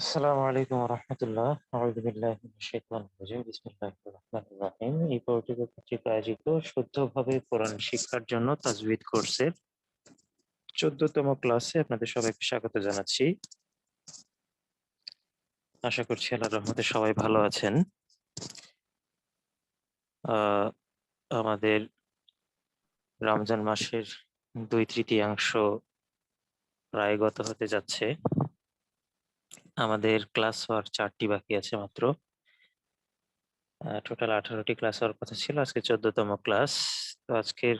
আসসালামু আলাইকুম রহমতুল্লাহ। আউযু বিল্লাহি মিনাশ শাইতানির রাজিম। বিসমিল্লাহির রহমানির রহিম। এই পত্রিকা কর্তৃক আয়োজিত শুদ্ধভাবে কোরআন শিক্ষার জন্য তাজবিদ কোর্সের ১৪তম ক্লাসে আপনাদের সবাইকে স্বাগত জানাচ্ছি। আশা করছি আল্লাহর রহমতে সবাই ভালো আছেন। আমাদের রমজান মাসের ২/৩ প্রায় গত হতে যাচ্ছে। আমাদের ক্লাস হওয়ার ৪টি বাকি আছে মাত্র। টোটাল ১৮টি ক্লাস হওয়ার কথা ছিল, আজকে ১৪তম ক্লাস। তো আজকের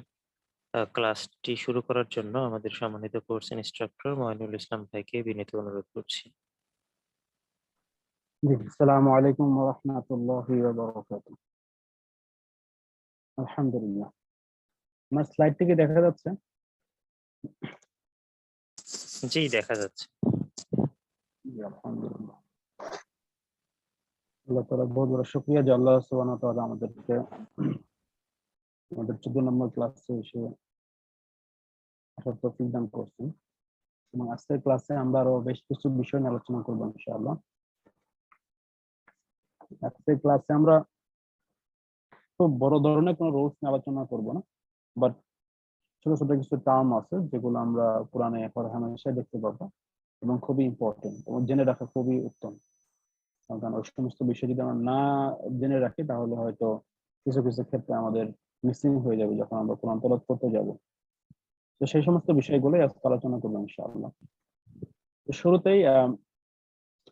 ক্লাসটি শুরু করার জন্য আমাদের সম্মানিত কোর্স ইনস্ট্রাক্টর মঈনুল ইসলাম ভাইকে বিনীত অনুরোধ করছি। জি, আসসালামু আলাইকুম ওয়া রাহমাতুল্লাহি ওয়া বারাকাতুহু। আলহামদুলিল্লাহ। আমার স্লাইডটি কি দেখা যাচ্ছে? জি, দেখা যাচ্ছে। জি, আলহামদুলিল্লাহ। আল্লাহ তাআলা বহুত বড় শুকরিয়া যে আল্লাহ সুবহানাহু ওয়া তাআলা আমাদেরকে আমাদের 14 নম্বর ক্লাসে এসে আসার তৌফিক দান করছেন। এবং আজকের ক্লাসে আমরা আরো বেশ কিছু বিষয় নিয়ে আলোচনা করবো ইনশাআল্লাহ। আজকের ক্লাসে আমরা খুব বড় ধরনের কোনো রুলস নিয়ে আলোচনা করবো না, বাট ছোট ছোট কিছু টার্ম আছে যেগুলো আমরা কোরআনে হামেশা দেখতে পাবো এবং খুবই ইম্পর্টেন্ট এবং জেনে রাখা খুবই উত্তম। কারণ ওই সমস্ত বিষয় যদি আমরা না জেনে রাখি তাহলে হয়তো কিছু কিছু ক্ষেত্রে আমাদের মিসিং হয়ে যাবে যখন আমরা কোরআন তেলাওয়াত করতে যাব। তো সেই সমস্ত বিষয়গুলোই আজকে আলোচনা করবো ইনশাআল্লাহ। তো শুরুতেই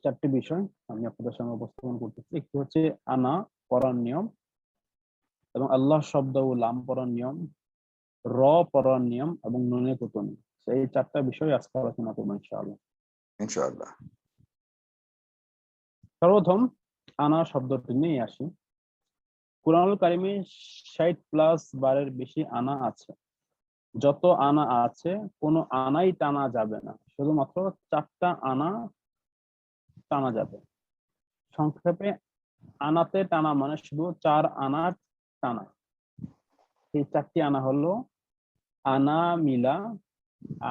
4টি বিষয় আমি আপনাদের সামনে উপস্থাপন করতেছি। একটি হচ্ছে আনা পড়ার নিয়ম এবং আল্লাহ শব্দ ও লাম পড়ার নিয়ম, র পড়ার নিয়ম এবং নুনে কুতুনি। এই 4টা বিষয় আজকে আলোচনা করবো ইনশাআল্লাহ। ইনশাআল্লাহ। সর্বপ্রথম আনা শব্দটি নিয়ে আসি। কুরআনুল কারিমে 60+ বারের বেশি আনা আছে। যত আনা আছে কোনো আনাই টানা যাবে না, শুধুমাত্র 4টা আনা টানা যাবে। সংক্ষেপে আনাতে টানা মানে শুধু 4 আনা টানা। এই 4টি আনা হলো আনা মিলা,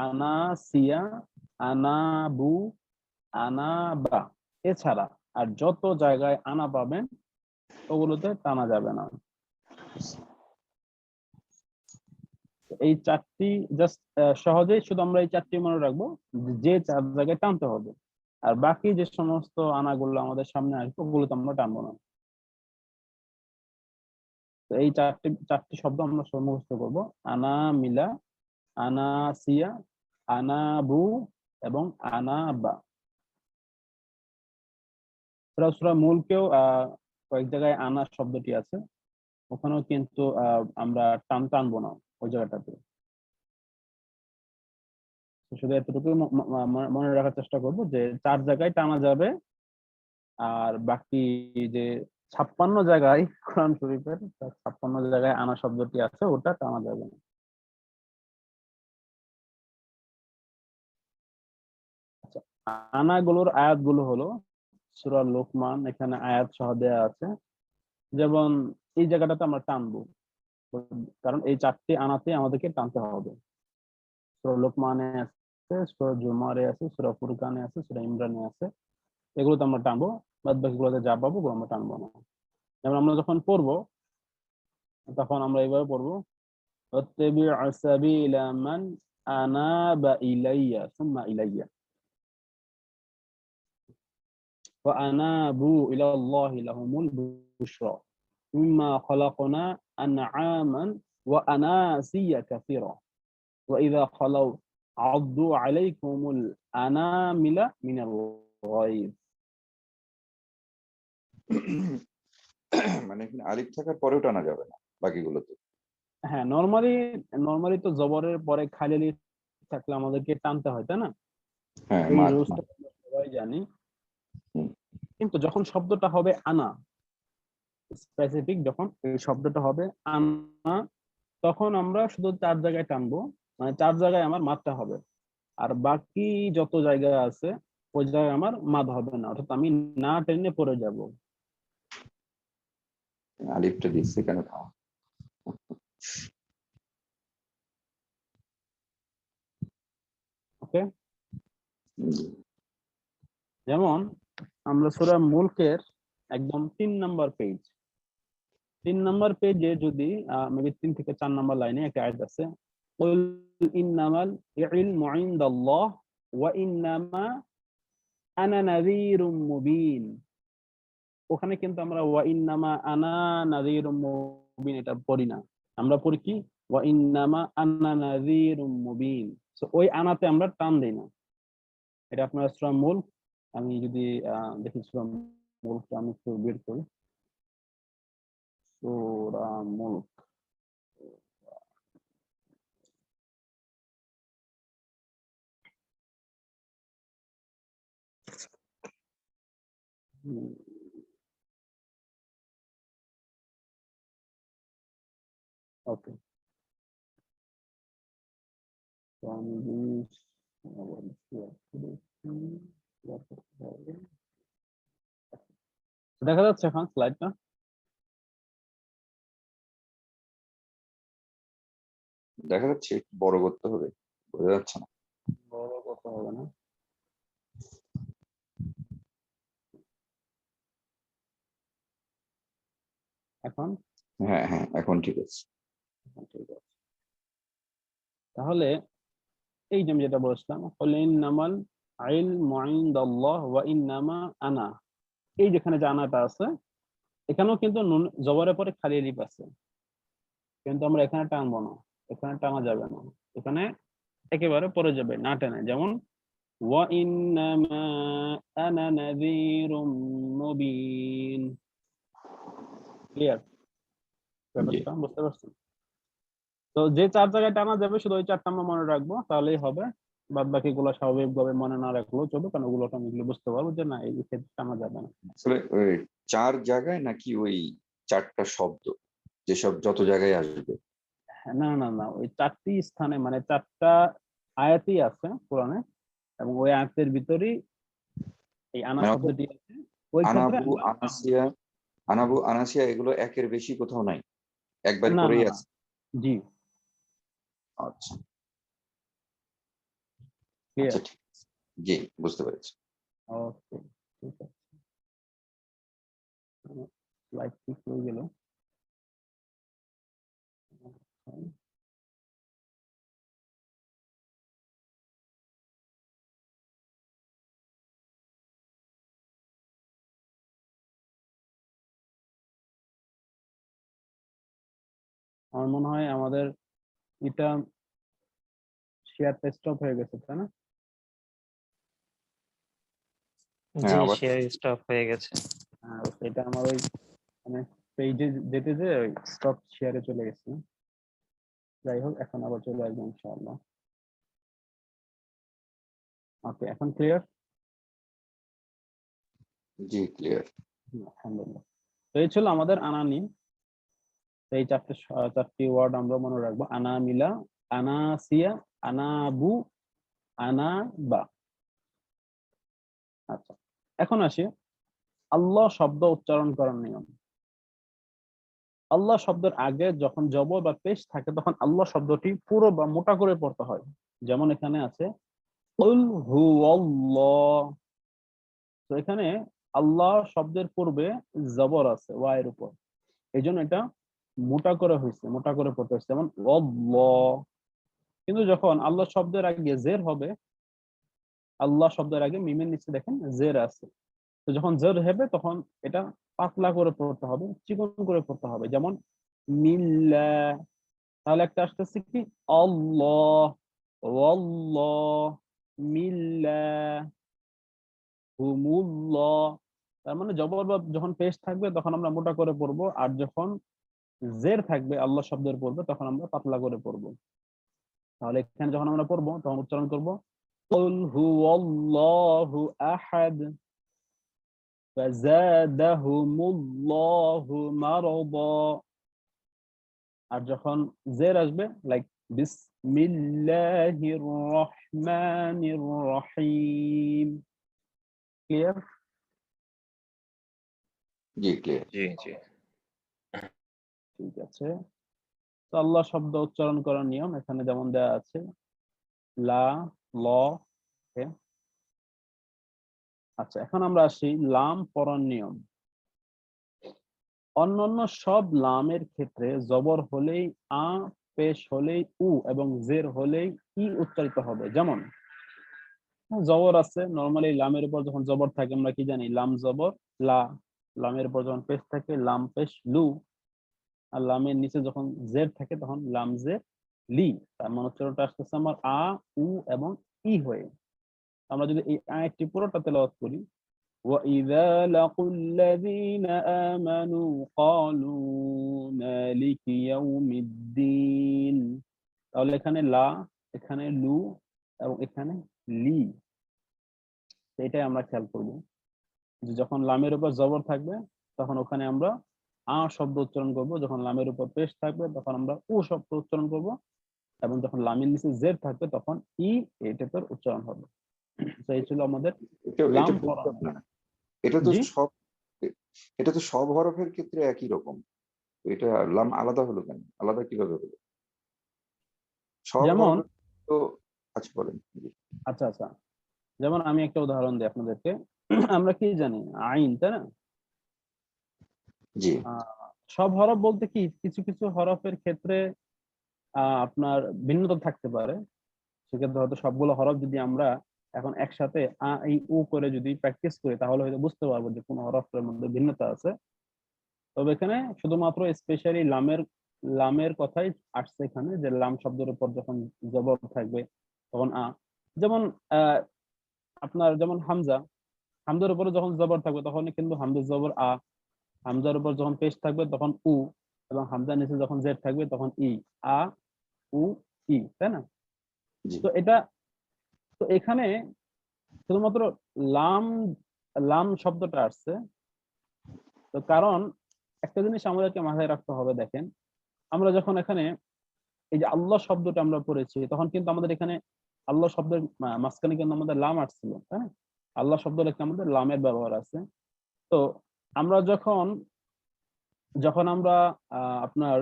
আনা সিয়া, আনা বু, আনা বা। এছাড়া আর যত জায়গায় আনা পাবেন ওগুলোতে টানা যাবে না। এই 4টি জাস্ট সহজেই শুধু আমরা এই 4টি মনে রাখবো যে 4 জায়গায় টানতে হবে, আর বাকি যে সমস্ত আনাগুলো আমাদের সামনে আসবে ওগুলো তো আমরা টানবো না। তো এই 4টি শব্দ আমরা মুখস্থ করবো: আনা মিলা, আনা সিয়া, আনা বু এবং আনা বা। সূরা মুলকেও কয়েক জায়গায় আনা শব্দটি আছে, ওখানেও কিন্তু আমরা টানবো না ওই জায়গাটাতে। শুধু এতটুকু মনে রাখার চেষ্টা করবো যে 4 জায়গায় টানা যাবে, আর বাকি যে 56 জায়গায় কোরআন শরীফের 56 জায়গায় আনা শব্দটি আছে ওটা টানা যাবে না। আচ্ছা, আনাগুলোর আয়াতগুলো হলো সূরা লোকমান, এখানে আয়াত সহ দেয়া আছে। যেমন এই জায়গাটাতে আমরা টানবো, কারণ এই 4টি আনাতে আমাদেরকে টানতে হবে। সূরা লোকমানে আছে, সূরা জুমারে আছে, সূরা ফুরকানে আছে, সূরা ইমরানে আছে। এগুলোতে আমরা টানবো, বাদ বাকিগুলোতে যা পাবো ওগুলো আমরা টানবো না। যেমন আমরা যখন পড়বো তখন আমরা এইভাবে পড়বো: واتبع سبيل من أناب إلي ثم إلي وأنابوا إلى الله لهم البشرى مما خلقنا أنعاما وأناسيا كثيرا وإذا خلوا عضوا عليكم الأنامل من الغيظ। মানে এখানে আলিফ থাকার পরেও টানা যাবে না বাকিগুলোতে। হ্যাঁ, নরমালি তো জবরের পরে খালি আলিফ থাকলে আমাদেরকে টানতে হয়, তাই না? হ্যাঁ, এই মাছ রুলসটা আমরা সবাই জানি। কিন্তু যখন শব্দটা হবে আনা, স্পেসিফিক যখন এই শব্দটা হবে আনা, তখন আমরা শুধু 4 জায়গায় টানবো, মানে 4 জায়গায় আমার মাত্রা হবে, আর বাকি যত জায়গা আছে ওই জায়গায় আমার মাদ হবে না, অর্থাৎ আমি না টেনে পড়ে যাব। আলিফটা দিচ্ছে কেন? ওকে, যেমন আমরা সূরা মুলকের একদম 3 নাম্বার পেজ, 3 নাম্বার পেজে যদি মেবি 3 থেকে 4 নাম্বার লাইনে একটা আয়াত আছে, কুল ইন্নামাল ইলমু ইনদাল্লাহ ওয়া ইন্নামা আনা নাযীরুম মুবিন। ওখানে কিন্তু আমরা ওয়া ইন্নামা আনা নাযীরুম মুবিন এটা পড়ি না, আমরা পড়ি কি ওয়া ইন্নামা আনা নাযীরুম মুবিন। সো ওই আনাতে আমরা টান দেই না। এটা আপনার সূরা মুলক, আমি যদি দেখি সূরা মুলকটা আমি একটু বের করি। সূরা মুলক, ওকে, তো আমি দেখা যাচ্ছে এখন স্লাইডটা? দেখা যাচ্ছে, একটু বড় করতে হবে, বোঝা যাচ্ছে না। বড় কথা হবে না, এখন হ্যাঁ হ্যাঁ, এখন ঠিক আছে। ঠিক আছে। তাহলে এই যে আমি যেটা বলছিলাম, কুল ইন্নামাল ইলমু ইনদাল্লাহ ওয়া ইন্নামা আনা, এই যেখানে যে আনাটা আছে এখানেও কিন্তু নুন জবরের পরে খালি এলিফ আছে, কিন্তু আমরা এখানে টানবো না, এখানে টানা যাবে না, এখানে একেবারে পড়ে যাবে না টেনে। যেমন ওয়া ইন্নামা আনা নাযীরুম মুবিন। ক্লিয়ার জি ব্যাপারটা? বুঝতে পারছেন? তো যে 4 জায়গায় টানা যাবে শুধু ওই 4টা আমরা মনে রাখবো, তাহলেই হবে। বাদ বাকি গুলো স্বাভাবিকভাবে মনে না রাখলেও চলবে, কারণ ওগুলো আমি বুঝতে পারবো যে না এই ক্ষেত্রে টানা যাবে না। আসলে ওই 4 জায়গায় নাকি ওই 4টা শব্দ যেসব যত জায়গায় আসবে? না না না, ওই 4টি স্থানে মানে 4টা আয়াতই আছে কোরআনে, এবং ওই আয়াতের ভিতরেই এই আনা মানে অর্থাৎ শব্দটি আছে। ওই ক্ষেত্রে আনাবু, আমরা আনাসিয়া, আনাবু আনাসিয়া এগুলো একের বেশি কোথাও নাই, একবার না না করেই না, আছে। জি, আচ্ছা ক্লিয়ার। আচ্ছা, ঠিক আছে, জি বুঝতে পেরেছি। ওকে, ঠিক আছে। স্লাইড ঠিক হয়ে গেল। আমার মনে হয় আমাদের এটা শেয়ারটা স্টপ হয়ে গেছে, তাই না? হ্যাঁ জি, আবার শেয়ার স্টপ হয়ে গেছে। এটা আমার ওই মানে পেজে যেতে যে স্টপ শেয়ারে চলে গেছে। যাই হোক, এখন আবার চলে আসবে ইনশাআল্লাহ। ওকে, এখন ক্লিয়ার? জি ক্লিয়ার। আলহামদুলিল্লাহ। তো এই ছিল আমাদের আনানি। এই চারটি ওয়ার্ড আমরা মনে রাখবো: আনামিলা, আনাসিয়া, আনাবু, আনাবা। আচ্ছা, এখন আসি আল্লাহ শব্দ উচ্চারণ করার নিয়ম। আল্লাহ শব্দের আগে যখন জবর বা পেশ থাকে তখন আল্লাহ শব্দটি পুরো বা মোটা করে পড়তে হয়। যেমন এখানে আছে কুল হুয়াল্লাহ। তো এখানে আল্লাহ শব্দের পূর্বে জবর আছে ওয়া এর উপর, এই জন্য এটা মোটা করে হয়েছে, মোটা করে পড়তে হচ্ছে। যেমন আল্লাহ। কিন্তু যখন আল্লাহ শব্দের আগে জের হবে, আল্লাহ শব্দের আগে মিমের নিচে দেখেন জের আছে, তো যখন জের হবে তখন এটা পাতলা করে পড়তে হবে, চিকন করে পড়তে হবে। যেমন মিল্লাহ, তাহলে একটা আসতেছে কি আল্লাহ, ওয়াল্লাহ, মিল্লাহ, হুমুল্লাহ। তার মানে জবর বা যখন পেশ থাকবে তখন আমরা মোটা করে পড়বো, আর যখন জের থাকবে আল্লাহ শব্দের পড়বে তখন আমরা পাতলা করে পড়বো। তাহলে এখানে যখন আমরা পড়বো তখন উচ্চারণ করবো কুল হুয়াল্লাহু আহাদ ফাযাদাহুমুল্লাহু মারাদা। আর যখন জের আসবে লাইক বিসমিল্লাহির রহমানির রহিম। ক্লিয়ার? জি ক্লিয়ার। জি জি। ঠিক আছে। তো আল্লাহ শব্দ উচ্চারণ করার নিয়ম এখানে যেমন দেয়া আছে, লা, ল, আচ্ছা, এখন আমরা আসি লাম পড়ার নিয়ম। অন্যান্য সব লামের ক্ষেত্রে জবর হলেই আ, পেশ হলেই উ এবং জের হলেই ই উচ্চারিত হবে। যেমন জবর আছে, নরমালি লামের উপর যখন জবর থাকে আমরা কি জানি, লাম জবর লা। লামের উপর যখন পেশ থাকে লাম পেশ লু। আর লামের নিচে যখন জের থাকে তখন লাম জের লি। তার মানে উচ্চারণটা আসতেছে আমার আ, উ এবং ই হয়ে। আমরা যদি এই আয়াতটি পুরোটা তেলাওয়াত করি, وَإِذَا لَقُوا الَّذِينَ آمَنُوا قَالُوا مَالِكِ يَوْمِ الدِّينِ। তাহলে এখানে লা, এখানে লু এবং এখানে লি। তো এটাই আমরা খেয়াল করব যে যখন লামের উপর জবর থাকবে তখন ওখানে আমরা আ শব্দ উচ্চারণ করব, যখন লামের উপর পেশ থাকবে তখন আমরা উ শব্দ উচ্চারণ করব, এবং যখন লামের নিচে জের থাকবে তখন ই এই টাইপের উচ্চারণ হবে। তো এই ছিল আমাদের এটা লাম এটা বুঝলাম পড়ানো। না। এটা তো জি, সব এটা তো সব হরফের ক্ষেত্রে একই রকম। এটা লাম আলাদা হলো কেন? আলাদা কিভাবে হলো? সব যেমন হরফের তো আচ্ছা বলেন। জি, আচ্ছা আচ্ছা, যেমন আমি একটা উদাহরণ দিই আপনাদেরকে। আমরা কি জানি আইন, তাই না? জি, সব হরফ বলতে কি কিছু কিছু হরফের ক্ষেত্রে আপনার ভিন্নতা থাকতে পারে। সেক্ষেত্রে হয়তো সবগুলো হরফ যদি আমরা এখন একসাথে আ ই উ করে যদি প্র্যাকটিস করি তাহলে হয়তো বুঝতে পারবো যে কোন হরফের মধ্যে ভিন্নতা আছে। তবে এখানে শুধুমাত্র স্পেশালি লামের লামের কথাই আসছে এখানে, যে লাম শব্দের উপর যখন জবর থাকবে তখন আ। যেমন আহ আপনার যেমন হামজা, হামজার উপরে যখন জবর থাকবে তখন কিন্তু হামজার জবর আ। হামজার উপর যখন পেশ থাকবে তখন উ, এবং হামজার নিচে যখন জেড থাকবে তখন ই। আ, উ, ই, তাই না? জি, তো এটা, তো এখানে শুধুমাত্র লাম লাম শব্দটা আসছে। তো কারণ একটা জিনিস আমাদেরকে মাথায় রাখতে হবে, দেখেন আমরা যখন এখানে এই যে আল্লাহ শব্দটা আমরা পড়েছি তখন কিন্তু আমাদের এখানে আল্লাহ শব্দের মাঝখানে কিন্তু আমাদের লাম আসছিল, তাই না? আল্লাহ শব্দ লিখতে আমাদের লামের ব্যবহার আছে। তো আমরা যখন যখন আমরা আপনার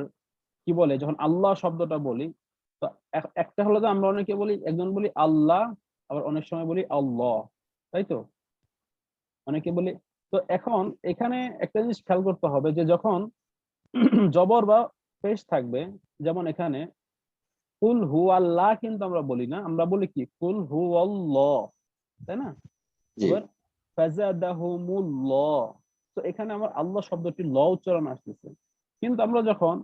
কি বলে যখন আল্লাহ শব্দটা বলি, তো একটা হলো যে আমরা অনেকে বলি, একজন বলি আল্লাহ, আবার অনেক সময় বলি আল্লাহ, তাই তো? অনেকে বলি। তো এখন এখানে একটা জিনিস খেয়াল করতে হবে যে যখন জবর বা পেশ থাকবে, যেমন এখানে কুল হু আল্লাহ কিন্তু আমরা বলি না, আমরা বলি কি কুল হু আল্লাহ, তাই না? জি, এবার ফাজাদাহুমুল্লাহ। তো এখানে আমার আল্লাহ শব্দটি ল উচ্চারণ আসতেছে। কিন্তু আমরা যখন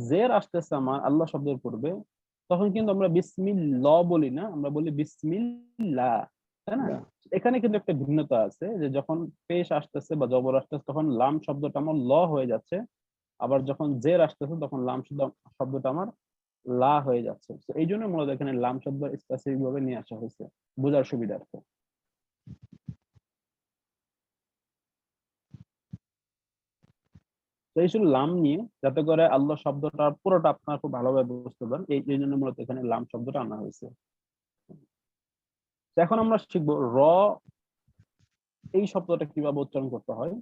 জের আসতেছে আমার আল্লাহ শব্দের পূর্বে, তখন কিন্তু আমরা বিসমিল্লাহ বলি না, আমরা বলি বিসমিল্লাহ, তাই না? না, এখানে কিন্তু একটা ভিন্নতা আছে যে যখন পেশ আসতেছে বা জবর আসতেছে তখন লাম শব্দটা আমার ল হয়ে যাচ্ছে, আবার যখন জের আসতেছে তখন লাম শব্দটা আমার লা হয়ে যাচ্ছে। তো এই জন্য মূলত এখানে লাম শব্দ স্পেসিফিক ভাবে নিয়ে আসা হয়েছে বোঝার সুবিধার্থে। তো এই ছিল লাম নিয়ে, যাতে করে আল্লাহ শব্দটা পুরোটা আপনার খুব ভালোভাবে বুঝতে পারেন, এই জন্য মূলত এখানে লাম শব্দটা আনা হয়েছে। তো এখন আমরা শিখবো র, এই শব্দটা কিভাবে উচ্চারণ করতে হয়।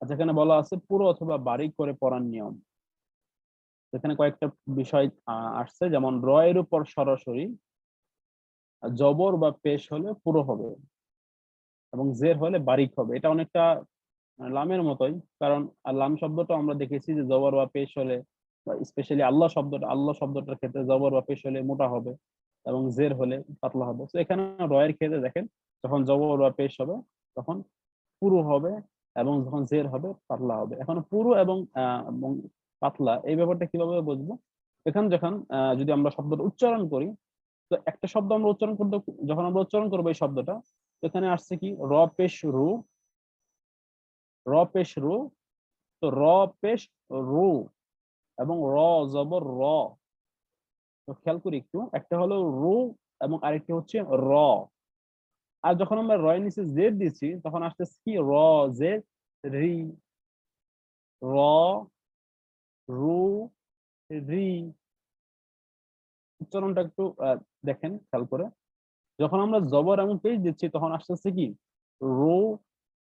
আচ্ছা, এখানে বলা আছে পুরো অথবা বারিক করে পড়ার নিয়ম। এখানে কয়েকটা বিষয় আসছে, যেমন র এর উপর সরাসরি জবর বা পেশ হলে পুরো হবে, এবং জের হলে বারিক হবে। এটা অনেকটা লামের মতোই, কারণ লাম শব্দটা আমরা দেখেছি যে জবর বা পেশ হলে, স্পেশালি আল্লাহ শব্দটার ক্ষেত্রে জবর বা পেশ হলে মোটা হবে এবং জের হলে পাতলা হবে। তো এখানে রয়ের ক্ষেত্রে দেখেন যখন জবর বা পেশ হবে তখন পুরু হবে, এবং যখন জের হবে পাতলা হবে। এখন পুরু এবং পাতলা এই ব্যাপারটা কিভাবে বুঝবো? এখানে যখন যদি আমরা শব্দটা উচ্চারণ করি, তো একটা শব্দ আমরা উচ্চারণ করতে, যখন আমরা উচ্চারণ করবো এই শব্দটা, এখানে আসছে কি র পেশ রু, র পেশ রু। তো র পেশ রু এবং র জবর র। তো খেয়াল করি একটু, একটা হলো রু এবং আরেকটি হচ্ছে র। আর যখন আমরা র এর নিচে জেড দিচ্ছি তখন আসতেছে কি র জেড রি, র রু রি। উচ্চারণটা একটু দেখেন খেয়াল করে। যখন আমরা জবর এবং পেশ দিচ্ছি তখন আসতেছে কি রু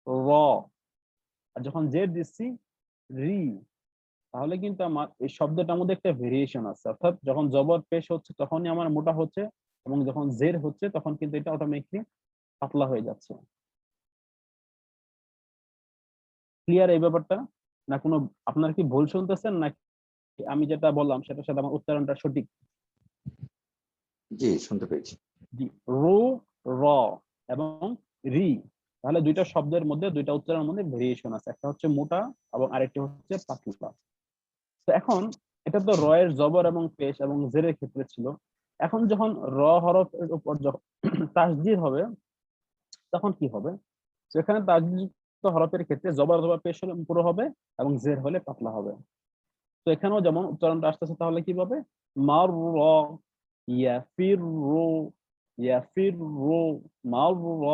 র, আর যখন জেড দিচ্ছি রি। তাহলে কিন্তু আমার এই শব্দটার মধ্যে একটা ভেরিয়েশন আছে, অর্থাৎ যখন জবর পেশ হচ্ছে তখনই আমার মোটা হচ্ছে, এবং যখন জের হচ্ছে তখন কিন্তু এটা অটোমেটিকলি পাতলা হয়ে যাচ্ছে। ক্লিয়ার এই ব্যাপারটা? না কোনো আপনার কি ভুল শুনতেছেন, না আমি যেটা বললাম সেটার সাথে আমার উচ্চারণটা সঠিক? জি, শুনতে পেয়েছি। জি, রু, র এবং রি, তাহলে দুইটা শব্দের মধ্যে, দুইটা উচ্চারণের মধ্যে ভেরিয়েশন আছে, একটা হচ্ছে মোটা এবং আরেকটি হচ্ছে পাতলা। তো এখন এটা তো র এর জবর এবং পেশ এবং জেরের ক্ষেত্রে ছিল। এখন যখন র হরফের উপর যখন তাসদীদ হবে তখন কি হবে? সেখানে তাসদীদ হরফের ক্ষেত্রে জবর অথবা পেশ হলে পুরো হবে এবং জের হলে পাতলা হবে। তো এখানেও যেমন উচ্চারণটা আসতেছে, তাহলে কিভাবে? মার র, ইয়াফির রু, ইয়াফির রু, মার র।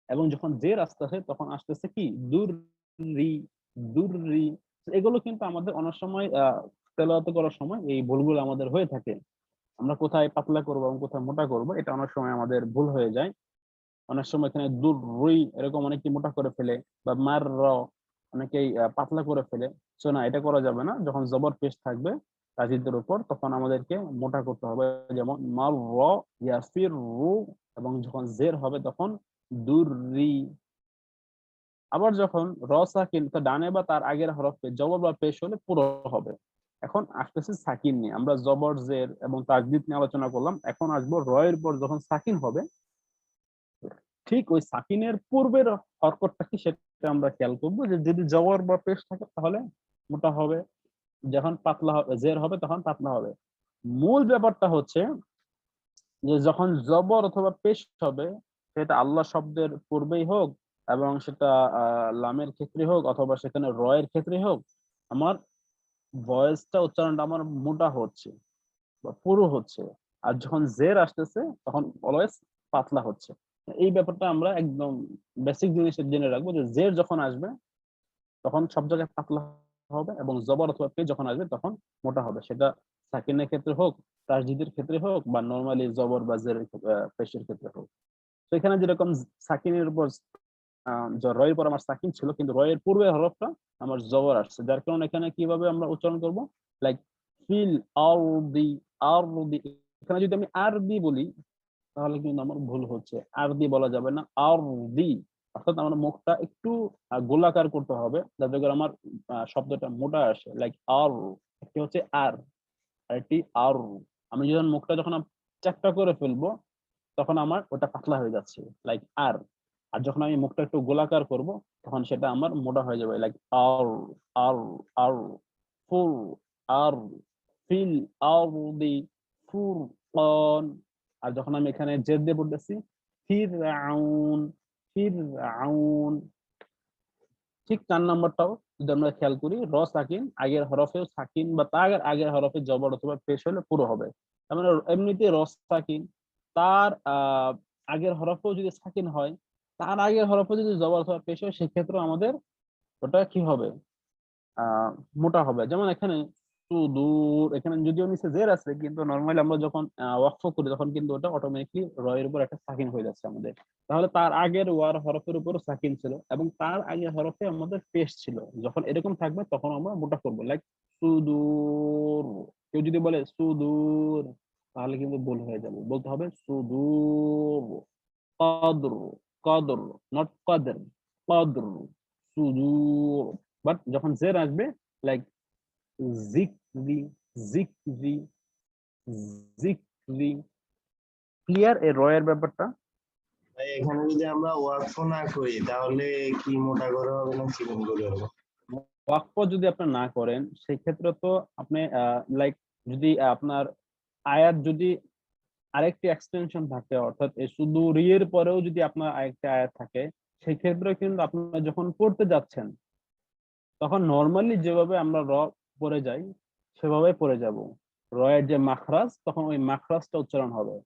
এবং যখন জের আসতেছে তখন আসতেছে কি? দুররি, দুররি। এগুলো কিন্তু আমাদের অনেক সময় তেলাওয়াত করার সময় এই ভুলগুলো আমাদের হয়ে থাকে। আমরা কোথায় পাতলা করবো এবং কোথায় মোটা করবো, এটা অনেক সময় আমাদের ভুল হয়ে যায়। অনেক সময় এখানে দুররি এরকম অনেকে মোটা করে ফেলে, বা মার র অনেকেই পাতলা করে ফেলে। সো না, এটা করা যাবে না। যখন জবর পেশ থাকবে তাজিদের উপর তখন আমাদেরকে মোটা করতে হবে, যেমন মার র, ইয়াফির রু। এবং যখন জের হবে তখন দুররি। আবার যখন র সাকিন, তো ডানে বা তার আগের হরফে জবর বা পেশ হলে পুরো হবে। এখন আসতেছে সাকিন নিয়ে। আমরা জবর, জের এবং তাজদিদ নিয়ে আলোচনা করলাম, এখন আসবো র এর পর যখন সাকিন হবে, ঠিক ওই সাকিনের পূর্বের হরকতটা কি সেটা আমরা খেয়াল করবো। যে যদি জবর বা পেশ থাকে তাহলে মোটা হবে, যখন পাতলা হবে, জের হবে তখন পাতলা হবে। মূল ব্যাপারটা হচ্ছে যে যখন জবর অথবা পেশ হবে, সেটা আল্লাহ শব্দের পূর্বেই হোক এবং সেটা লামের ক্ষেত্রে হোক অথবা সেখানে র এর ক্ষেত্রে হোক, আমার ভয়েসটা, উচ্চারণটা আমার মোটা হচ্ছে বা পুরো হচ্ছে। আর যখন জের আসতেছে তখন অলওয়েজ পাতলা হচ্ছে। এই ব্যাপারটা আমরা একদম বেসিক জিনিস জেনে রাখবো, যে জের যখন আসবে তখন সব জায়গায় পাতলা হবে এবং জবর অথবা পে যখন আসবে তখন মোটা হবে। সেটা সাকিনের ক্ষেত্রে হোক, তাসদীদের ক্ষেত্রে হোক, বা নরমালি জবর বা জের পেশের ক্ষেত্রে হোক। তো এখানে যেরকম সাকিনের উপর রয়ের পর আমার সাকিন ছিল, কিন্তু রয়ের পূর্বের হরফটা আমার জবর আসছে, যার কারণে এখানে কিভাবে আমরা উচ্চারণ করব? লাইক ফিল আরদি, আরদি। এখানে যদি আমি আরদি বলি তাহলে কিন্তু আমার ভুল হচ্ছে। আরদি বলা যাবে না, আরদি। অর্থাৎ আমার মুখটা একটু গোলাকার করতে হবে যাতে করে আমার শব্দটা মোটা আসে। লাইক আর, একটি হচ্ছে আর, আরেকটি আর। আমি যখন মুখটা যখন চ্যাপ্টা করে ফেলবো তখন আমার ওটা পাতলা হয়ে যাচ্ছে, লাইক আর। আর যখন আমি মুখটা একটু গোলাকার করব তখন সেটা আমার মোটা হয়ে যাবে, লাইক আর, আর, আর, ফুল, আর, ফিল, আরদি, ফুরকান। আর যখন আমি এখানে জেদ দিয়ে পড়তেছি, ফিরআউন, ফিরআউন। ঠিক 4 নাম্বারটাও যদি আমরা খেয়াল করি, র সাকিন, আগের হরফে সাকিন বা তার আগের হরফে জবর অথবা পেশ হলে পুরো হবে। তার মানে এমনিতে র সাকিন, তার আগের হরফেও যদি সাকিন হয়, তার আগের হরফে যদি জবর অথবা পেশ হয়, সেক্ষেত্রে আমাদের ওটা কি হবে? আহ মোটা হবে। যেমন এখানে সুদূর, এখানে যদিও নিচে জের আছে, কিন্তু নর্মালি আমরা যখন ওয়াকফ করি তখন কিন্তু ওটা অটোমেটিকলি র এর উপর একটা সাকিন হয়ে যাচ্ছে আমাদের। তাহলে তার আগের ওয়ার হরফের উপর সাকিন ছিল এবং তার আগের হরফে আমাদের পেশ ছিল। যখন এরকম থাকবে তখন আমরা মোটা করবো, লাইক সুদূর। কেউ যদি বলে সুদূর তাহলে কিন্তু ভুল হয়ে যাবে, বলতে হবে সুদূর। কদর, কদর, নট কদর, কদর, সুদূর। বাট যখন জের আসবে, লাইক জিকরি, জিকরি, জিকরি। ক্লিয়ার এই রয়ের ব্যাপারটা? ভাই এখানে যদি আমরা ওয়াকফ না করি তাহলে কি মোটা করে হবে না চিকন করে হবে? ওয়াকফ যদি আপনি না করেন সেই ক্ষেত্রে তো আপনি লাইক যদি আপনার আয়াত যদি আরেকটি এক্সটেনশন থাকে, অর্থাৎ এই শুধু রিয়ের পরেও যদি আপনার আরেকটি আয়াত থাকে, সেই ক্ষেত্রে কিন্তু আপনারা যখন পড়তে যাচ্ছেন তখন নর্মালি যেভাবে আমরা র পড়ে যাই সেভাবে পড়ে যাব। র এর যে মাখরাজ, তখন ওই মাখরাজটা উচ্চারণ হবে।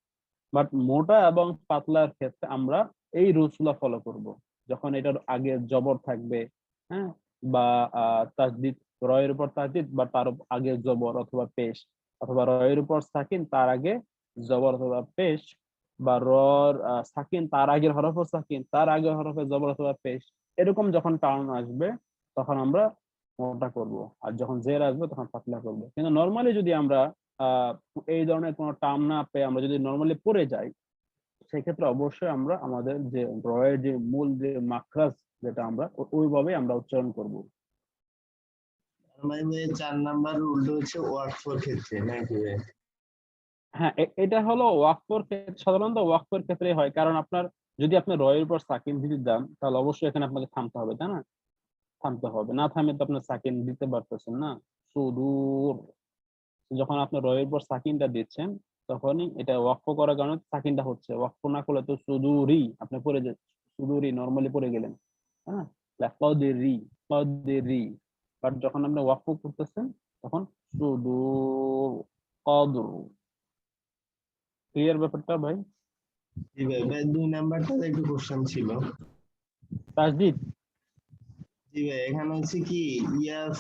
বাট মোটা এবং পাতলার ক্ষেত্রে আমরা এই রুলসগুলো ফলো করব। যখন এটার আগে জবর থাকবে, হ্যাঁ, বা তাসদিদ, রয়ের উপর তাসদিদ বা তার আগে জবর অথবা পেশ, অথবা রয়ের উপর সাকিন তার আগে জবর অথবা পেশ, বা রর সাকিন তার আগের হরফে সাকিন তার আগের হরফে জবর অথবা পেশ, এরকম যখন টার্ন আসবে তখন আমরা মোটা করব। আর যখন জের আসবে তখন পাতলা করব। কিন্তু নর্মালি যদি আমরা আহ এই ধরনের কোনো টার্ম না পেয়ে আমরা যদি নর্মালি পড়ে যাই, সেক্ষেত্রে অবশ্যই আমরা আমাদের যে রয়ের যে মূল যে মাখরাজ যেটা আমরা ওইভাবে আমরা উচ্চারণ করব। মানে 4 নাম্বার রুলটা হচ্ছে ওয়ার্ক ফর ক্ষেত্রে নাকি ভাই? হ্যাঁ, এটা হলো ওয়াকফের ক্ষেত্রে, সাধারণত ওয়াকফের ক্ষেত্রে হয়, কারণ আপনার যদি আপনি রয়ের উপর সাকিন দিতে যান তাহলে অবশ্যই এখানে আপনাকে থামতে হবে, তাই না? থামতে হবে, না থামে তো আপনার সাকিন দিতে পারতেছেন না। সুদূর, যখন আপনি রয়ের উপর সাকিনটা দিচ্ছেন তখনই এটা ওয়াকফ করার কারণে সাকিনটা হচ্ছে। ওয়াকফ না করলে তো সুদূরই আপনি পড়ে যাচ্ছেন, সুদূরই নর্মালি পড়ে গেলেন, হ্যাঁ, লাকাদেরি কাদেরি। বাট যখন আপনি ওয়াকফ করতেছেন তখন সুদূর কদর। ক্লিয়ার ব্যাপারটা ভাই? জি ভাই, 2 নাম্বারটা একটু কোশ্চেন ছিল। তাসদিদ, জি ভাই, এখানে হচ্ছে কি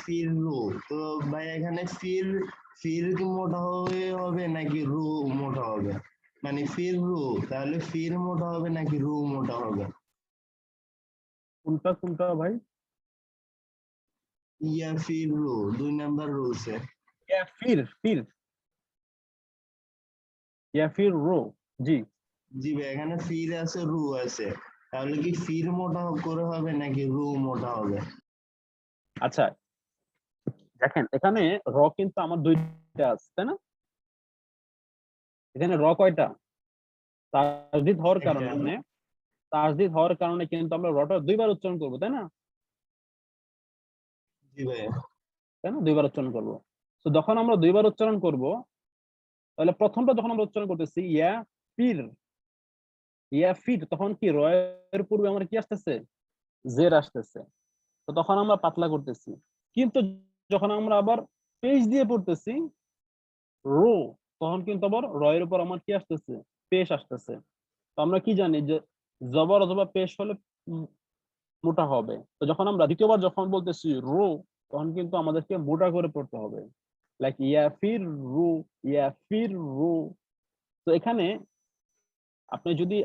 ফির রু, তো ভাই এখানে ফির ফির কি মোটা হবে নাকি রু মোটা হবে? মানে ফির রু, তাহলে ফির মোটা হবে নাকি রু মোটা হবে? কোনটা কোনটা ভাই? ফির রু 2 নাম্বার রুলসে। ফির ফির ফির রো, জি। জি ভাই, এখানে ফির আছে রু আছে, তাহলে কি ফির মোটা করে হবে নাকি রু মোটা হবে? আচ্ছা, দেখেন এখানে র কিন্তু আমার দুইটা আছে, তাই না? এখানে র কয়টা? তাসদিদ হওয়ার একটা। কারণে, তাসদিদ হওয়ার কারণে কিন্তু আমরা রটা দুইবার উচ্চারণ করবো, তাই না? জি ভাই। তাই না, দুইবার উচ্চারণ করবো। তো যখন আমরা দুইবার উচ্চারণ করব, তাহলে প্রথমটা যখন আমরা উচ্চারণ করতেছি ফির, ফির, তখন কি রয়ের পূর্বে আমার কি আসতেছে? জের আসতেছে। তো তখন আমরা পাতলা করতেছি। কিন্তু যখন আমরা আবার পেশ দিয়ে পড়তেছি রো, তখন কিন্তু আবার রয়ের উপর আমার কি আসতেছে? পেশ আসতেছে। তো আমরা কি জানি যে জবর অথবা পেশ হলে উম মোটা হবে। তো যখন আমরা দ্বিতীয়বার যখন বলতেছি রো, তখন কিন্তু আমাদেরকে মোটা করে পড়তে হবে, লাইক ইয়াফির রু, ইয়াফির রু। তো এখানে আপনি যদি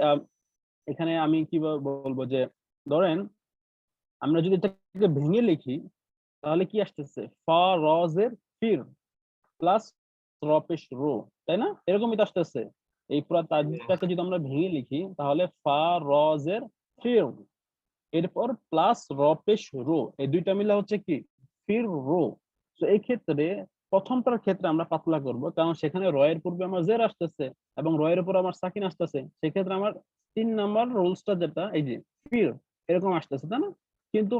এখানে আমি কি বলবো যে, ধরেন আমরা যদি এটাকে ভেঙে লিখি তাহলে কি আসতেছে? ফা রজের ফির প্লাস রপেশ রো, তাই না? এরকমই তো আসতেছে। এই পুরো তাজদিদটাকে যদি আমরা ভেঙে লিখি তাহলে ফা রজের ফির, এরপর প্লাস রপেশ রো, এই দুইটা মিলে হচ্ছে কি? ফির রো। তো এই ক্ষেত্রে প্রথমটার ক্ষেত্রে আমরা পাতলা করব, কারণ সেখানে রয়ের পূর্বে আমার জের আসতেছে এবং রয়ের উপর আমার সাকিন আসতেছে। সেক্ষেত্রে আমার 3 নাম্বার রুলসটা যেটা, এই যে ফির, এরকম আসতেছে, তাই না? কিন্তু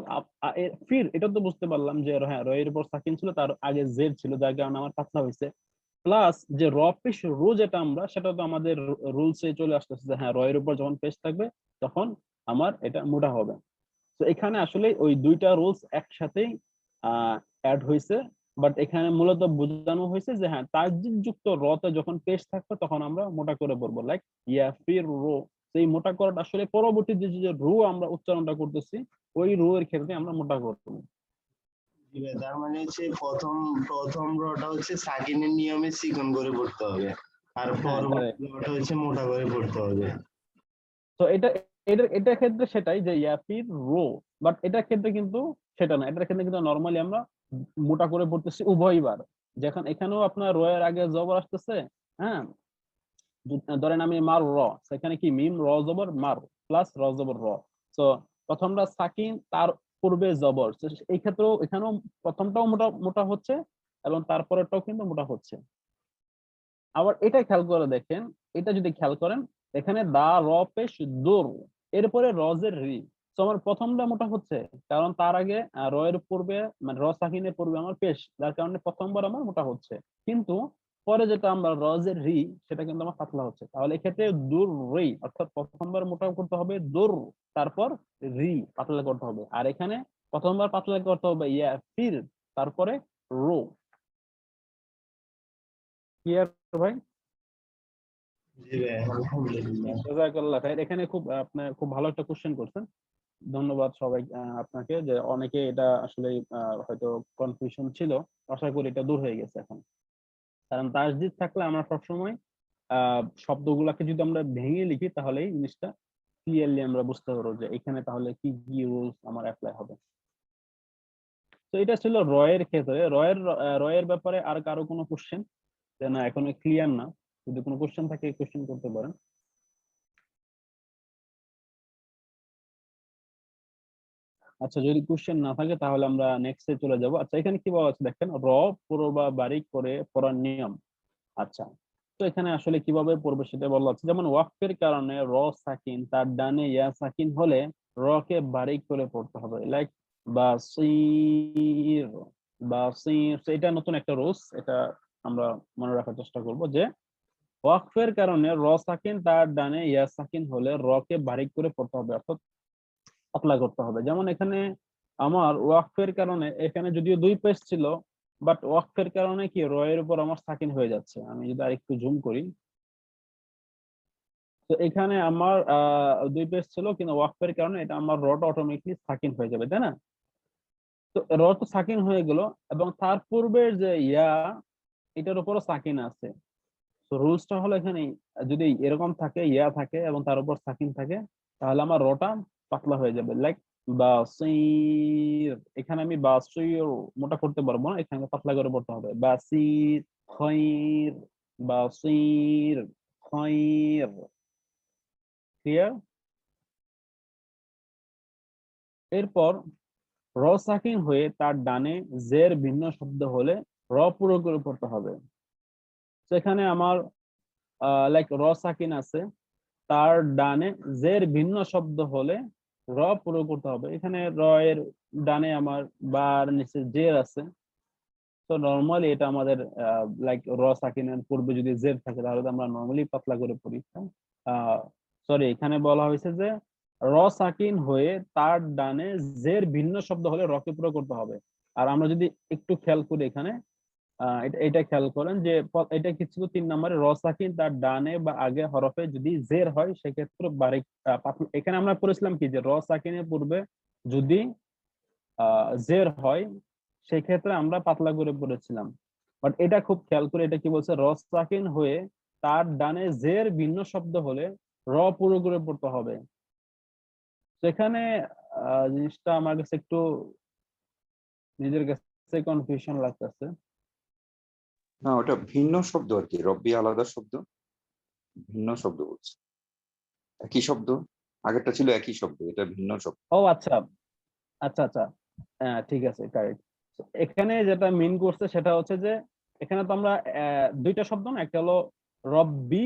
ফির এটা তো বুঝতে পারলাম যে হ্যাঁ রয়ের উপর সাকিন ছিল, তার আগে জের ছিল, যার কারণে আমার পাতলা হয়েছে। প্লাস যে র পেশ রো যেটা আমরা, সেটা তো আমাদের রুলসে চলে আসতেছে যে হ্যাঁ রয়ের উপর যখন পেশ থাকবে তখন আমার এটা মোটা হবে। তো এখানে আসলে ওই দুইটা রুলস একসাথেই অ্যাড হয়েছে। বাট এখানে মূলত বোঝানো হয়েছে যে হ্যাঁ তাসদিদ যুক্ত রতে যখন পেশ থাকবে তখন আমরা মোটা করে বলবো, লাইক ইয়াফির রো। সেই মোটা করাটা আসলে পরবর্তী যে রু আমরা উচ্চারণটা করতেছি, ওই রু এর ক্ষেত্রে আমরা মোটা করবো। জি ভাই, তার মানে হচ্ছে প্রথম প্রথম রটা হচ্ছে সাকিনের নিয়মে চিকন করে পড়তে হবে, আর হ্যাঁ, পরবর্তী রটা হচ্ছে মোটা করে পড়তে হবে। তো এটার ক্ষেত্রে সেটাই যে ইয়াফির রো। বাট এটার ক্ষেত্রে কিন্তু সেটা না, এটার ক্ষেত্রে কিন্তু নর্মালি আমরা মোটা করে পড়তেছি উভয়বার। যখন এখানেও আপনার রো এর আগে জবর আসতেছে, হ্যাঁ, ধরেন আমি মার র, সেখানে কি মিম র জবর মার প্লাস র জবর র। তো প্রথমটা সাকিন, তার পূর্বে জবর, তো এই ক্ষেত্রেও এখানেও প্রথমটাও মোটা মোটা হচ্ছে এবং তারপরেরটাও কিন্তু মোটা হচ্ছে। আবার এটা খেয়াল করে দেখেন, এটা যদি খেয়াল করেন এখানে দা র পেশ দোর, এরপরে রজের রি। তো আমার প্রথমটা মোটা হচ্ছে কারণ তার আগে র এর পূর্বে, মানে র সাকিনের পূর্বে আমার পেশ, যার কারণে প্রথমবার আমার মোটা হচ্ছে। কিন্তু পরে যেটা আমরা রজের রি, সেটা কিন্তু আমার পাতলা হচ্ছে। তাহলে এক্ষেত্রে দূর রি, অর্থাৎ প্রথমবার মোটা করতে হবে দূর, তারপর রি পাতলা করতে হবে। আর এখানে প্রথমবার পাতলা করতে হবে ইয়া ফির, তারপরে রো। ক্লিয়ার ভাই? জি ভাই, আলহামদুলিল্লাহ। জাযাকাল্লাহ খাইর। এখানে খুব আপনি খুব ভালো একটা কোশ্চেন করছেন, ধন্যবাদ সবাই আপনাকে, যে অনেকে এটা আসলে হয়তো কনফিউশন ছিল। আশা করি এটা দূর হয়ে গেছে এখন। কারণ তাসদিদ থাকলে আমরা সবসময় শব্দগুলাকে যদি আমরা ভেঙে লিখি তাহলে এই জিনিসটা ক্লিয়ারলি আমরা বুঝতে পারবো যে এখানে তাহলে কি কি রুলস আমার অ্যাপ্লাই হবে। তো এটা ছিল রয়ের ক্ষেত্রে। রয়ের ব্যাপারে আর কারো কোনো কোশ্চেন? না এখনো ক্লিয়ার না, যদি কোনো কোশ্চেন থাকে কোশ্চেন করতে পারেন। আচ্ছা, যদি কোশ্চেন না থাকে তাহলে আমরা নেক্সটে চলে যাব। আচ্ছা, এখানে কি বলা আছে দেখেন, র পুরো বা বারিক করে পড়ার নিয়ম। আচ্ছা, তো এখানে আসলে কিভাবে পড়বে সেটা বলা আছে। যেমন ওয়াকফের কারণে র সাকিন তার ডানে ইয়া সাকিন হলে র কে বারিক করে পড়তে হবে, লাইক বাসির, বাসির। তো এটা নতুন একটা রুলস, এটা আমরা মনে রাখার চেষ্টা করব যে ওয়াকফের কারণে র সাকিন তার ডানে ইয়া সাকিন হলে র কে বারিক করে পড়তে হবে, অর্থাৎ পাতলা করতে হবে। যেমন এখানে আমার ওয়াকফের কারণে এখানে যদিও দুই পেজ ছিল, বাট ওয়াকফের কারণে কি র এর উপর আমার সাকিন হয়ে যাচ্ছে। আমি যদি আরেকটু জুম করি, তো এখানে আমার দুই পেজ ছিল, কিন্তু ওয়াকফের কারণে এটা আমার রটা অটোমেটিকলি সাকিন হয়ে যাবে, তাই না? তো র তো সাকিন হয়ে গেল, এবং তার পূর্বের যে ইয়া, এটার উপরও সাকিন আছে। তো রুলসটা হলো এখানে যদি এরকম থাকে, ইয়া থাকে এবং তার উপর সাকিন থাকে, তাহলে আমার রটা পাতলা হয়ে যাবে, লাইক বাসির। এখানে আমি বাসির মোটা করতে পারবো না, এখানে পাতলা করে পড়তে হবে, বাসির খয়র, বাসির খয়র। ক্লিয়ার? এরপর র সাকিন হয়ে তার ডানে জের ভিন্ন শব্দ হলে র পুরো করে পড়তে হবে। সেখানে আমার লাইক র সাকিন আছে, তার ডানে জের ভিন্ন শব্দ হলে র পুরো করতে হবে। এখানে র এর ডানে আমার বার নিচে জের আছে, তো নর্মালি এটা আমাদের লাইক র সাকিনের পূর্বে যদি জের থাকে তাহলে তো আমরা নর্মালি পাতলা করে পড়ি। সরি, এখানে বলা হয়েছে যে র সাকিন হয়ে তার ডানে জের ভিন্ন শব্দ হলে রকে পুরো করতে হবে। আর আমরা যদি একটু খেয়াল করি এখানে, এটা খেয়াল করেন যে এটা কি ছিল 3 নম্বরে, র সাকিন তার ডানে বা আগে হরফে যদি জের হয় সেক্ষেত্রে বারিক এখানে আমরা পড়েছিলাম কি যে র সাকিনের পূর্বে যদি জের হয় সেক্ষেত্রে আমরা পাতলা করে পড়েছিলাম। বাট এটা খুব খেয়াল করে, এটা কি বলছে, র সাকিন হয়ে তার ডানে জের ভিন্ন শব্দ হলে র পুরো করে পড়তে হবে। সেখানে জিনিসটা আমার কাছে একটু নিজের কাছে কনফিউশন লাগতেছে। না, ওটা ভিন্ন শব্দ আর কি, রব্বি আলাদা শব্দ, ভিন্ন শব্দ বলছে। একই শব্দ, আগেরটা ছিল একই শব্দ, এটা ভিন্ন শব্দ। ও আচ্ছা, আচ্ছা আচ্ছা, হ্যাঁ ঠিক আছে, কারেক্ট। এখানে যেটা মিন করছে সেটা হচ্ছে যে এখানে তো আমরা দুইটা শব্দ না, একটা হলো রব্বি,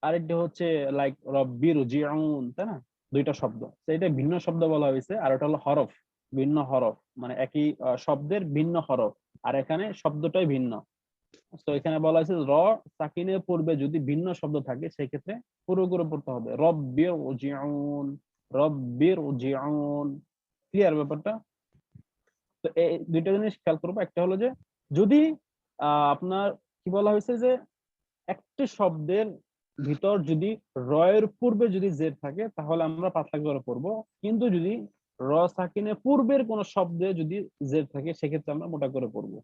আরেকটা হচ্ছে লাইক রব্বির জিউন, তাই না? দুইটা শব্দ, তো এটা ভিন্ন শব্দ বলা হয়েছে। আর ওটা হলো হরফ, ভিন্ন হরফ, মানে একই শব্দের ভিন্ন হরফ, আর এখানে শব্দটাই ভিন্ন। তো এখানে বলা হয়েছে র সাকিনের পূর্বে যদি ভিন্ন শব্দ থাকে সেক্ষেত্রে পুরো করে পড়তে হবে, রব্বির জিউন, রব্বির জিউন। ক্লিয়ার ব্যাপারটা? তো এই দুইটা জিনিস খেয়াল করবো। একটা হলো যে যদি আপনার কি বলা হয়েছে যে একটি শব্দের ভিতর যদি র এর পূর্বে যদি জের থাকে তাহলে আমরা পাতলা করে পড়বো, কিন্তু যদি র সাকিনের পূর্বের কোন শব্দে যদি জের থাকে সেক্ষেত্রে আমরা মোটা করে পড়বো।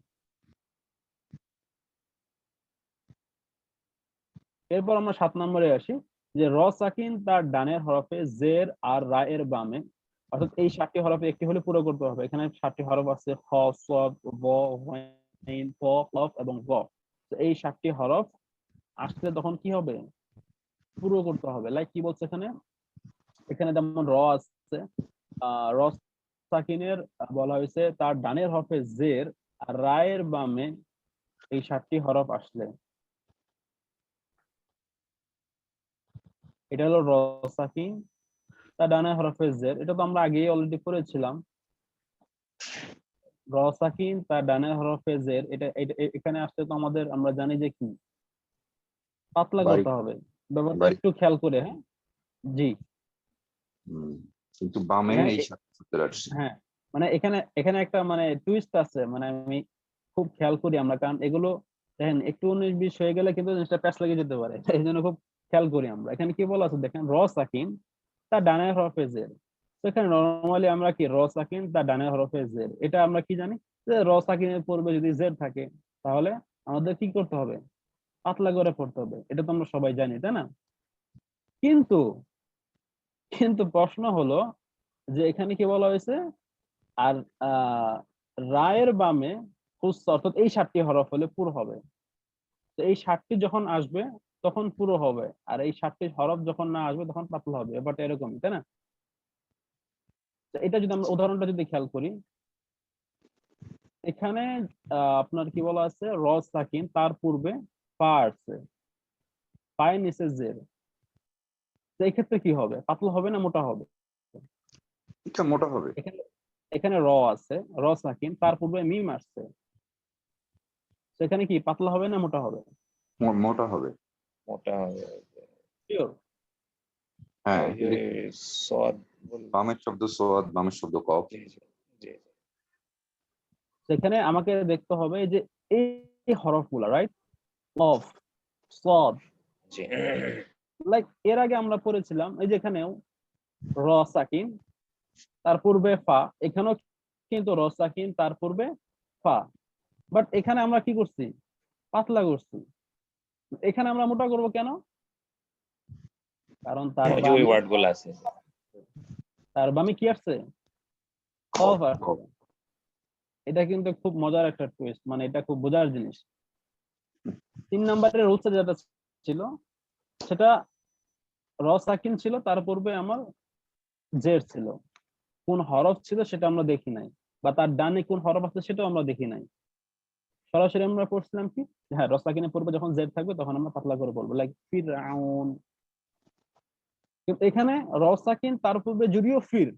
এরপর আমরা 7 নম্বরে আসি, যে র সাকিন তার ডানের হরফে জের আর রা এর বামে, অর্থাৎ এই 7টি হরফে একটি হলে পুরো করতে হবে। এখানে 7টি হরফ আছে, খ, সদ, ব, গইন, প, কফ এবং গ। তো এই 7টি হরফ আসলে তখন কি হবে, পুরো করতে হবে। লাইক কি বলছে এখানে, এখানে যেমন র আছে, র সাকিনের বলা হয়েছে তার ডানের হরফে জের আর রায়ের বামে এই 7টি হরফ আসলে, এটা হলো র সাকিন তার ডানের হরফে জের। এটা তো আমরা আগেই অলরেডি পড়েছিলাম, র সাকিন তার ডানের হরফে জের। এখানে আসলে তো আমাদের আমরা জানি যে কি পাতলা বারিক, করতে হবে। ব্যাপারটা বারিক। একটু খেয়াল করে, হ্যাঁ। জি, কিন্তু বামে এখানে এই শব্দটা আসছে। হ্যাঁ, মানে এখানে এখানে একটা মানে টুইস্ট আছে, মানে আমি খুব খেয়াল করি আমরা, কারণ এগুলো দেখেন একটু 19-20 হয়ে গেলে কিন্তু জিনিসটা প্যাচ লেগে যেতে পারে, এই জন্য খুব খেয়াল করি আমরা। এখানে কি বলা আছে দেখেন, র সাকিন তার ডানের হরফে জের। তো এখানে নর্মালি আমরা কি র সাকিন তার ডানের হরফে জের, এটা আমরা কি জানি যে র সাকিনের পূর্বে যদি জের থাকে তাহলে আমাদের কি করতে হবে, পাতলা করে পড়তে হবে। এটা তো আমরা সবাই জানি, তাই না? কিন্তু কিন্তু প্রশ্ন হলো যে এখানে কি বলা হয়েছে, আর রায়ের বামে হুস্স, অর্থাৎ এই 7টি হরফ হলে পুরো হবে। তো এই 7টি যখন আসবে তখন পুরো হবে, আর এই 7টি হরফ যখন না আসবে তখন পাতলা হবে। ব্যাপারটা এরকমই, তাই না? তো এটা যদি আমরা উদাহরণটা যদি খেয়াল করি, এখানে আপনার কি বলা আছে, র সাকিন, তার পূর্বে ফা আসছে, পায়ের নিচে জের। তো এই ক্ষেত্রে কি হবে, পাতলা হবে না মোটা হবে? এটা মোটা হবে। এখানে এখানে র আছে, র সাকিন, তার পূর্বে মিম আসছে, সেখানে কি পাতলা হবে না মোটা হবে? মোটা হবে। মোটা হবে। শিওর? হ্যাঁ, ওই যে সদ বামের শব্দ সোয়াদ, বামের শব্দ কফ। জি জি জি সেখানে আমাকে দেখতে হবে যে এই হরফগুলা, রাইট, অফ, সদ, জি লাইক এর আগে আমরা পড়েছিলাম এই যে এখানেও র সাকিন তার পূর্বে ফা, এখানেও কিন্তু র সাকিন তার পূর্বে ফা, বাট এখানে আমরা কি করছি, পাতলা করছি। এখানে আমরা মোটা করব কেন? কারণ তার ওই যে ওই ওয়ার্ড গুলো আছে। বামে কি আসছে, কফ আসছে। এটা কিন্তু খুব মজার একটা টুইস্ট, মানে এটা খুব বোঝার জিনিস। 3 নম্বরের রুলস যেটা ছিল সেটা র সাকিন ছিল, তার পূর্বে আমার জের ছিল, কোন হরফ ছিল সেটা আমরা দেখি নাই, বা তার ডানে কোন হরফ আছে সেটাও আমরা দেখি নাই। সরাসরি আমরা পড়ছিলাম কি, হ্যাঁ র সাকিনের পূর্বে যখন জের থাকবে তখন আমরা পাতলা করে পড়বো, লাইক ফিরআউন। কিন্তু এখানে র সাকিন তার পূর্বে যদিও ফির,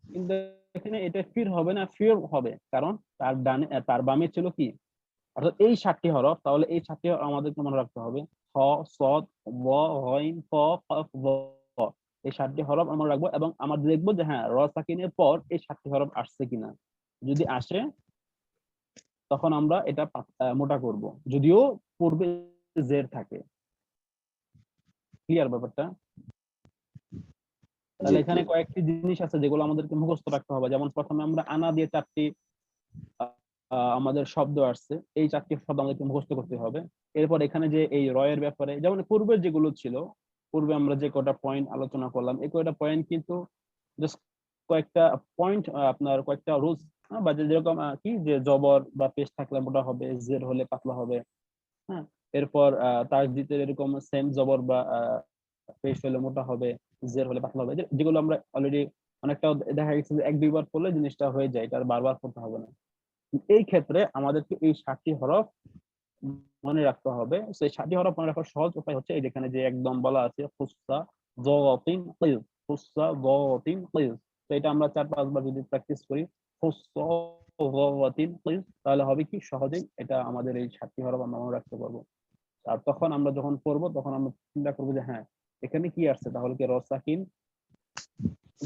কিন্তু এখানে এটা ফির হবে না, ফির হবে, কারণ তার ডানে তার বামে ছিল কি, অর্থাৎ এই 7টি হরফ। তাহলে এই 7টি হরফ আমাদেরকে মনে রাখতে হবে, হ, সদ, ওয়া, গইন, ক, কফ, ব। এই 7টি হরফ আমরা রাখবো এবং আমরা দেখবো যে হ্যাঁ র সাকিনের পর এই 7টি হরফ আসছে কিনা। যদি আসে তখন আমরা এটা মোটা করব, যদিও পূর্বে জের থাকে। ক্লিয়ার ব্যাপারটা? তাহলে এখানে কয়েকটি জিনিস আছে যেগুলো আমাদেরকে মুখস্থ রাখতে হবে। যেমন প্রথমে আমরা আনা দিয়ে 4টি আমাদের শব্দ আসছে, এই 4টি শব্দ আমাদেরকে মুখস্থ করতে হবে। এরপর এখানে যে এই রয়ের ব্যাপারে, যেমন পূর্বের যেগুলো ছিল, পূর্বে আমরা যে কয়টা পয়েন্ট আলোচনা করলাম, এই কয়টা পয়েন্ট কিন্তু জাস্ট কয়েকটা পয়েন্ট, আপনার কয়েকটা রুলস, বা যেরকম কি যে জবর বা পেশ থাকলে মোটা হবে, জের হলে পাতলা হবে। হ্যাঁ, এরপর তাসদীদের এরকম সেম জবর বা পেশ হলে মোটা হবে, জের হলে পাতলা হবে, যেগুলো আমরা অলরেডি অনেকটা দেখা গেছে যে 1-2 বার পড়লে জিনিসটা হয়ে যায়, এটা আর বারবার পড়তে হবে না। এই ক্ষেত্রে আমাদেরকে এই 7টি হরফ মনে রাখতে হবে। তো এই 7টি হরফ মনে রাখার সহজ উপায় হচ্ছে এই যেখানে যে একদম বলা আছে খুসসা যাতিন কিজ, খুসসা যাতিন কিজ। তো এটা আমরা 4-5 বার যদি প্র্যাকটিস করি, খুসসা যাতিন কিজ, তাহলে হবে কি সহজেই এটা আমাদের এই 7টি হরফ আমরা মনে রাখতে পারবো। আর তখন আমরা যখন পড়বো তখন আমরা চিন্তা করবো যে হ্যাঁ এখানে কি আসছে, তাহলে কি র সাকিন,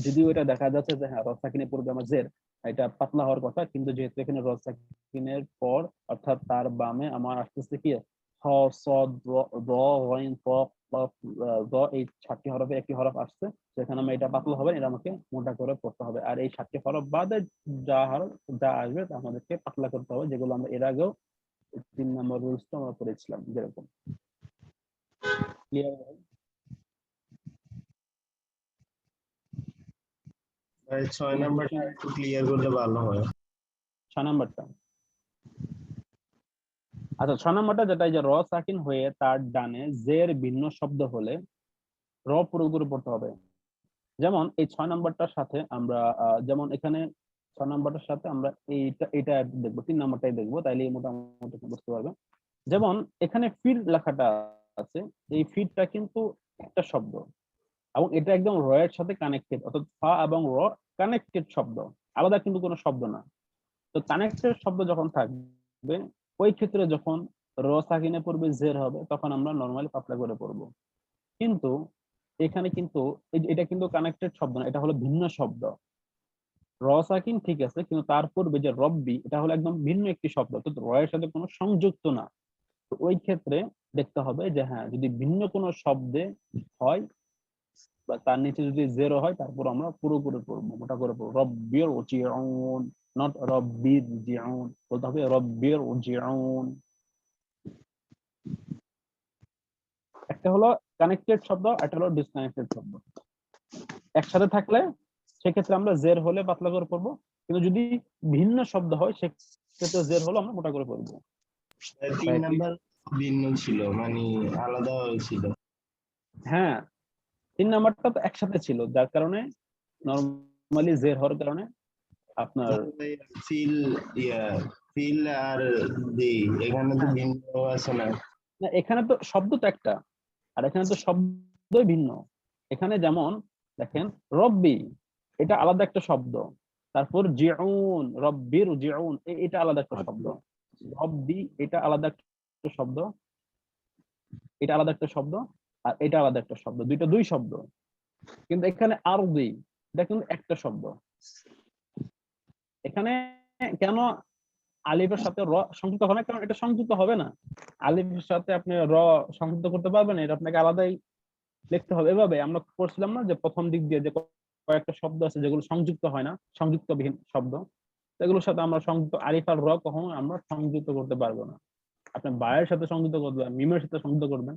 যদিও এটা দেখা যাচ্ছে যে হ্যাঁ র সাকিনের পূর্বে আমার জের, এটা পাতলা হওয়ার কথা, কিন্তু যেহেতু এখানে র সাকিনের পর অর্থাৎ তার বামে আমার আসতেছে কি হ, সদ, দ, গইন, ক, কফ, জ, এই 7টি হরফে একটি হরফ আসছে, সেখানে আমি এটা পাতলা হবে, এটা আমাকে মোটা করে পড়তে হবে। আর এই 7টি হরফ বাদে যা হরফ যা আসবে তা আমাদেরকে পাতলা করতে হবে, যেগুলো আমরা এর আগেও 3 নম্বর রুলসটা আমরা পড়েছিলাম যেরকম। ক্লিয়ার? ভাই 6 নাম্বারটা একটু ক্লিয়ার করলে ভালো হয়। 6 নাম্বারটা, আচ্ছা 6 নাম্বারটা যেটা, এই যে র সাকিন হয়ে তার ডানে জের ভিন্ন শব্দ হলে র পুরোপুরি পড়তে হবে। যেমন এই 6 নাম্বারটার সাথে আমরা যেমন এখানে 6 নাম্বারটার সাথে আমরা এটা দেখবো, 3 নাম্বারটাই দেখবো, তাইলে মোটামুটি বুঝতে পারবে। যেমন এখানে ফির লেখাটা আছে, এই ফিরটা কিন্তু একটা শব্দ এবং এটা একদম র এর সাথে কানেক্টেড, অর্থাৎ ফা এবং র কানেক্টেড শব্দ, আলাদা কিন্তু কোনো শব্দ না। তো কানেক্টেড শব্দ যখন থাকবে ওই ক্ষেত্রে যখন র সাকিনের পূর্বে জের হবে তখন আমরা নরমালি পাতলা করে পড়বো। কিন্তু এখানে কিন্তু এটা কিন্তু কানেক্টেড শব্দ না, এটা হলো ভিন্ন শব্দ। র সাকিন ঠিক আছে, কিন্তু তার পূর্বে যে রব্বি, এটা হলো একদম ভিন্ন একটি শব্দ, তো র এর সাথে কোনো সংযুক্ত না। তো ওই ক্ষেত্রে দেখতে হবে যে হ্যাঁ যদি ভিন্ন কোনো শব্দে হয় বা তার নিচে যদি জেরো হয় তারপর আমরা পুরোপুরি পড়বো, মোটা করে পড়বো, রব্বির উজিউন, নট রব্বির জিউন, বলতে হবে রব্বির উজিউন। একটা হলো কানেক্টেড শব্দ, একটা হলো ডিসকানেক্টেড শব্দ। একসাথে থাকলে সেক্ষেত্রে আমরা জের হলে পাতলা করে পড়বো, কিন্তু যদি ভিন্ন শব্দ হয় সেক্ষেত্রে জের হলে আমরা মোটা করে পড়বো। 3 নাম্বার ভিন্ন ছিল, মানে আলাদা ছিল। হ্যাঁ 3 নাম্বারটা তো একসাথে ছিল, যার কারণে নরমালি জের হওয়ার কারণে আপনার ফিল ফিল আর দি এখানে তো হ্যাঁ। ভিন্ন আছে না। না, এখানে তো শব্দ তো একটা, আর এখানে তো শব্দই ভিন্ন। এখানে যেমন দেখেন রব্বি, এটা আলাদা একটা শব্দ। তারপর জিউন, রব্বির জিউন, এটা আলাদা একটা শব্দ। রব্বি এটা আলাদা একটা শব্দ, এটা আলাদা একটা শব্দ, আর এটা আলাদা একটা শব্দ, দুইটা দুই শব্দ। কিন্তু এখানে আরবি, এটা কিন্তু একটা শব্দ। এখানে কেন আলিফের সাথে র সংযুক্ত হবে না? কারণ এটা সংযুক্ত হবে না। আলিফের সাথে আপনি র সংযুক্ত করতে পারবেন না, এটা আপনাকে আলাদাই লিখতে হবে। এভাবে আমরা পড়ছিলাম না যে প্রথম দিক দিয়ে যে কয়েকটা শব্দ আছে যেগুলো সংযুক্ত হয় না, সংযুক্তবিহীন শব্দ, সেগুলোর সাথে আমরা সংযুক্ত আলিফ আর র কখনো আমরা সংযুক্ত করতে পারবো না। আপনি বায়ের সাথে সংযুক্ত করবেন, মিমের সাথে সংযুক্ত করবেন,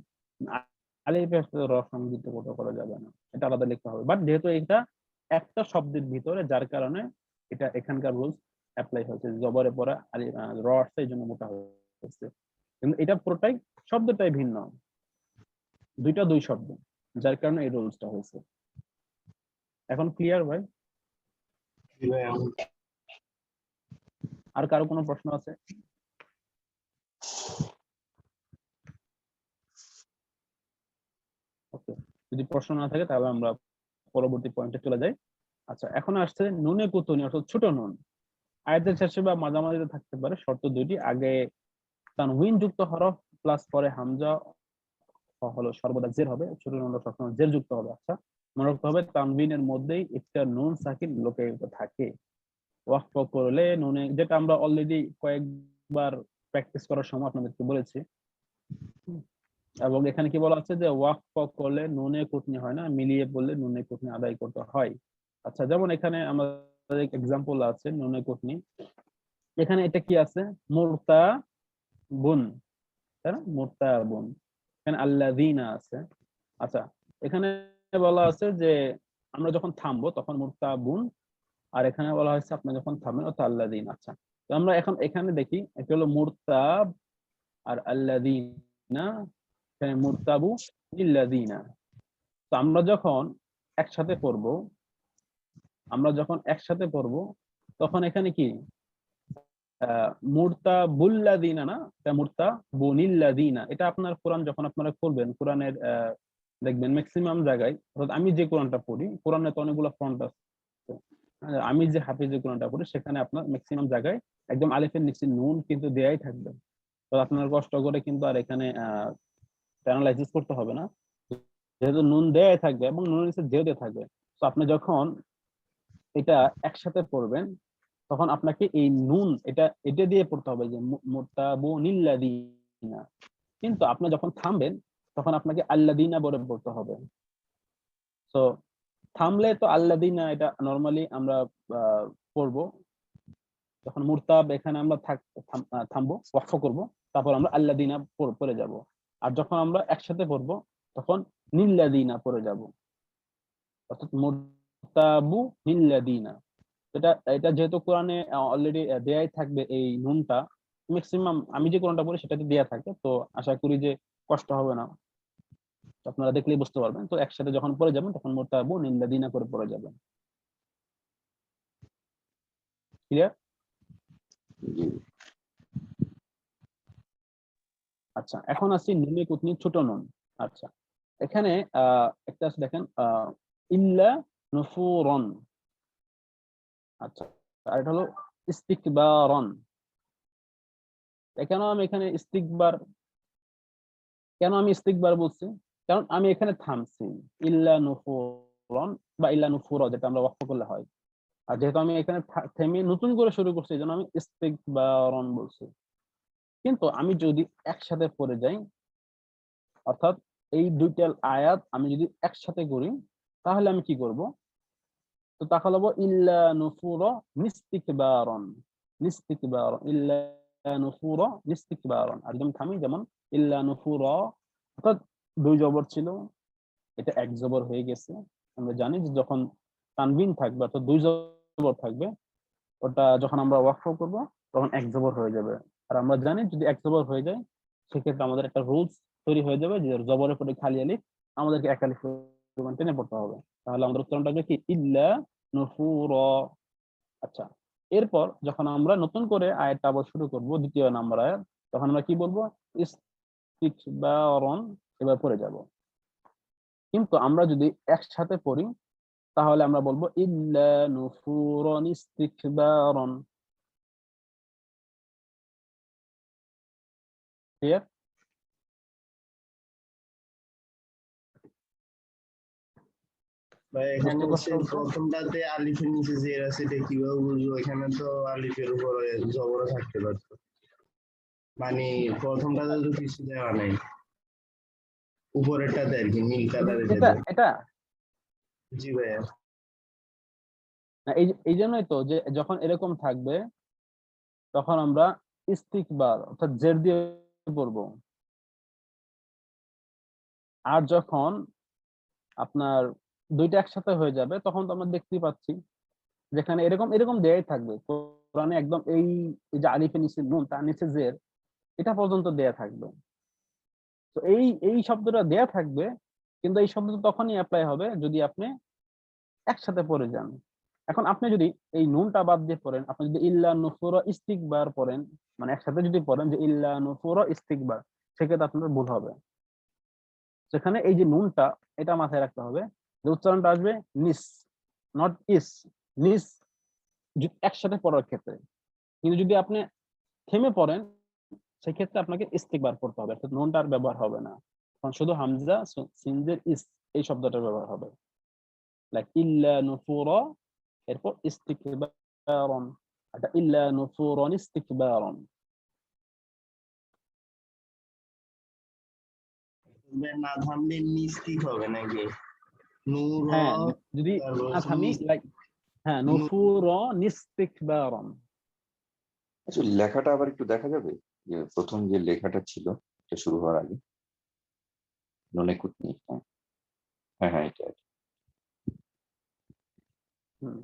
আলিফের সাথে র সংযুক্ত করতে করা যাবে না, এটা আলাদা লিখতে হবে। বাট যেহেতু এটা একটা শব্দের ভিতরে, যার কারণে এটা এখানকার রুলস অ্যাপ্লাই হয়েছে। জবরের পরে র আসছে, এই জন্য মোটা হয়েছে। কিন্তু এটা পুরোটাই শব্দটাই ভিন্ন, দুইটা দুই শব্দ, যার কারণে এই রুলসটা হয়েছে। এখন ক্লিয়ার ভাই? আর কারো কোনো প্রশ্ন আছে? ওকে, যদি প্রশ্ন না থাকে তাহলে আমরা পরবর্তী পয়েন্টে চলে যাই। আচ্ছা, এখন আসছে নুনে কুতুনি, অর্থাৎ ছোট নুন। আয়াতের শেষে বা মাঝামাঝিতে থাকতে পারে, শর্ত দুইটি। আগে তানউইন যুক্ত হরফ প্লাস পরে হামজা হলো সর্বদা জের হবে, ছোট নুন সবসময় জের যুক্ত হবে। আচ্ছা, মনে রাখতে হবে তানউইনের মধ্যেই একটা নুন সাকিন লোকায়িত থাকে। ওয়াকফ করলে নুনে, যেটা আমরা অলরেডি কয়েকবার প্র্যাকটিস করার সময় আপনাদেরকে বলেছি। এবং এখানে কি বলা আছে যে ওয়াকফ করলে নুনে কুতনি হয় না, মিলিয়ে বললে নুনে কুতনি আদায় করতে হয়। আচ্ছা, যেমন এখানে আমাদের এক্সাম্পল আছে নুনে কুতনি। এখানে এটা কি আছে? মুরতা বুন, তাই না? মুরতা বুন। এখানে আল্লাযিনা আছে। আচ্ছা, এখানে বলা আছে যে আমরা যখন থামবো তখন মুরতা বুন, আর এখানে বলা হয়েছে আপনি যখন থামবেন অর্থাৎ আল্লাযিন। আচ্ছা, তো আমরা এখন এখানে দেখি, এটা হলো মুরতাব আর আল্লাযিনা, এখানে মুরতাবু লিল্লাযিনা। তো আমরা যখন একসাথে পড়ব, তখন এখানে কি মুরতাবুল্লাযিনা না, এটা মুরতাবুনিল্লাযিনা। এটা আপনার কোরআন যখন আপনারা করবেন, কোরআনের দেখবেন ম্যাক্সিমাম জায়গায়, অর্থাৎ আমি যে কোরআনটা পড়ি, কোরআনে তো অনেকগুলো ফন্ট আছে, আমি যে হাফিজে কোরআনটা পড়ি সেখানে আপনার ম্যাক্সিমাম জায়গায় একদম আলিফের নিচে নুন কিন্তু দেয়াই থাকবে। তো আপনার কষ্ট করে কিন্তু আর এখানে অ্যানালাইসিস করতে হবে না, যেহেতু নুন দেয়াই থাকবে এবং নুনের নিচে যেও দেয়া থাকবে। তো আপনি যখন এটা একসাথে পড়বেন তখন আপনাকে এই নুন এটা দিয়ে পড়তে হবে, যে মুরতাবুনিল্লাযিনা। কিন্তু আপনি যখন থামবেন তখন আপনাকে আল্লাযিনা বলে পড়তে হবে। তো থামলে তো আল্লাযিনা এটা নরমালি আমরা পড়বো। যখন মুরতাব এখানে আমরা থামবো, ওয়াকফ করব, তারপর আমরা আল্লাযিনা পড়ে যাব। আর যখন আমরা একসাথে পড়বো তখন নিল্লাযিনা পড়ে যাব, অর্থাৎ মুরতাবু নিল্লাযিনা। এটা এটা যেহেতু কোরআনে অলরেডি দেয়াই থাকবে এই নুনটা, ম্যাক্সিমাম আমি যে কোরআনটা পড়ি সেটাতে দেয়া থাকে, তো আশা করি যে কষ্ট হবে না, আপনারা দেখলেই বুঝতে পারবেন। তো একসাথে যখন পড়ে যাবেন তখন মুরতাবু নিল্লাযিনা করে পড়ে যাবেন। ক্লিয়ার? জি। আচ্ছা, এখন আসছি নুনে কুতনি ছোট নুন। আচ্ছা, এখানে একটা আছে দেখেন, ইল্লা নুফুরন। আচ্ছা, আর এটা হলো ইস্তিকবারন। কেন আমি এখানে ইস্তিকবার বলছি? কারণ আমি এখানে থামছি। ইল্লা নুফুরন বা ইল্লা নুফুর, যেটা আমরা ওয়াকফ করলে হয়। আর যেহেতু আমি এখানে থেমে নতুন করে শুরু করছি, এই জন্য আমি ইস্তিকবারন বলছি। কিন্তু আমি যদি একসাথে পড়ে যাই, অর্থাৎ এই দুইটা আয়াত আমি যদি একসাথে করি, তাহলে আমি কি করব? তো তাহলে বলবো ইল্লা নুফুরা নিস্তিকবারন, ইল্লা নুফুরা নিস্তিকবারন। আর একদম থামি, যেমন ইল্লা নুফুরা, অর্থাৎ দুই জবর ছিল, এটা এক জবর হয়ে গেছে। আমরা জানি যে যখন তানবিন থাকবে অর্থাৎ দুই জবর থাকবে, ওটা যখন আমরা ওয়াকফ করব তখন এক জবর হয়ে যাবে। আর আমরা জানি যদি এক জবর হয়ে যায় সেক্ষেত্রে আমাদের একটা রুলস তৈরি হয়ে যাবে যে জবরের পরে খালি আলিফ আমাদেরকে এক আলিফ টেনে পড়তে হবে। তাহলে আমাদের উচ্চারণটা হবে কি? ইল্লা নুফুর। আচ্ছা, এরপর যখন আমরা নতুন করে আয়াতটা আবার শুরু করব, দ্বিতীয় নাম্বার আয়াত, তখন আমরা কি বলবো? ইস্তিকবারন, এবার পড়ে যাব। কিন্তু আমরা যদি একসাথে পড়ি তাহলে আমরা বলবো ইল্লা নুফুরন ইস্তিকবারন। ক্লিয়ার? ভাই এখানে বুঝতে হচ্ছে কষ্ট হচ্ছে? প্রথমটাতে আলিফের নিচে জের আছে, এটা কিভাবে বুঝবো? এখানে তো আলিফের উপরে জবর থাকতে পারতো, মানে প্রথমটাতে তো কিছু দেওয়া নাই, উপরেরটাতে আর কি নীল কালারের এটা যেটা। এটা জি ভাইয়া। না, এই জন্যই তো যে যখন এরকম থাকবে তখন আমরা ইস্তিকবার অর্থাৎ জের দিয়ে পড়বো। আর যখন আপনার দুইটা একসাথে হয়ে যাবে তখন তো আমরা দেখতেই পাচ্ছি যেখানে এরকম এরকম দেয়াই থাকবে কোরআনে, একদম এই এই যে আলিফের নিচে নুন, তার নিচে জের, এটা পর্যন্ত দেয়া থাকবে। তো এই এই শব্দটা দেয়া থাকবে, কিন্তু এই শব্দটা তখনই অ্যাপ্লাই হবে যদি আপনি একসাথে পড়ে যান। এখন আপনি যদি এই নুনটা বাদ দিয়ে পড়েন, আপনি যদি ইল্লা নুফুরা ইস্তিকবার পড়েন, মানে একসাথে যদি পড়েন যে ইল্লা নুফুরা ইস্তিকবার, সেক্ষেত্রে আপনার ভুল হবে। সেখানে এই যে নুনটা, এটা মাথায় রাখতে হবে যে উচ্চারণটা আসবে নিস, নট ইস। নিস একসাথে পড়ার ক্ষেত্রে, কিন্তু যদি আপনি থেমে পড়েন সেক্ষেত্রে আপনাকে ইস্তিকবার পড়তে হবে, অর্থাৎ নুনটার ব্যবহার হবে না, তখন শুধু হামজা সিনজের ইস এই শব্দটার ব্যবহার হবে। লাইক ইল্লা নুফুরা, এরপর ইস্তিকবারন, এটা ইল্লা নুফুরান ইস্তিকবারন। না থামলে নিস্তিক হবে নাকি? নূর হ্যাঁ, যদি তারপর না হচ্ছে থামি, লাইক হ্যাঁ, নুফুরান ইস্তিকবারন। আচ্ছা, লেখাটা আবার একটু দেখা যাবে, যে প্রথম যে লেখাটা ছিল এটা শুরু হওয়ার আগে, ননে কুতনি। হ্যাঁ হ্যাঁ হ্যাঁ, এটা হুম,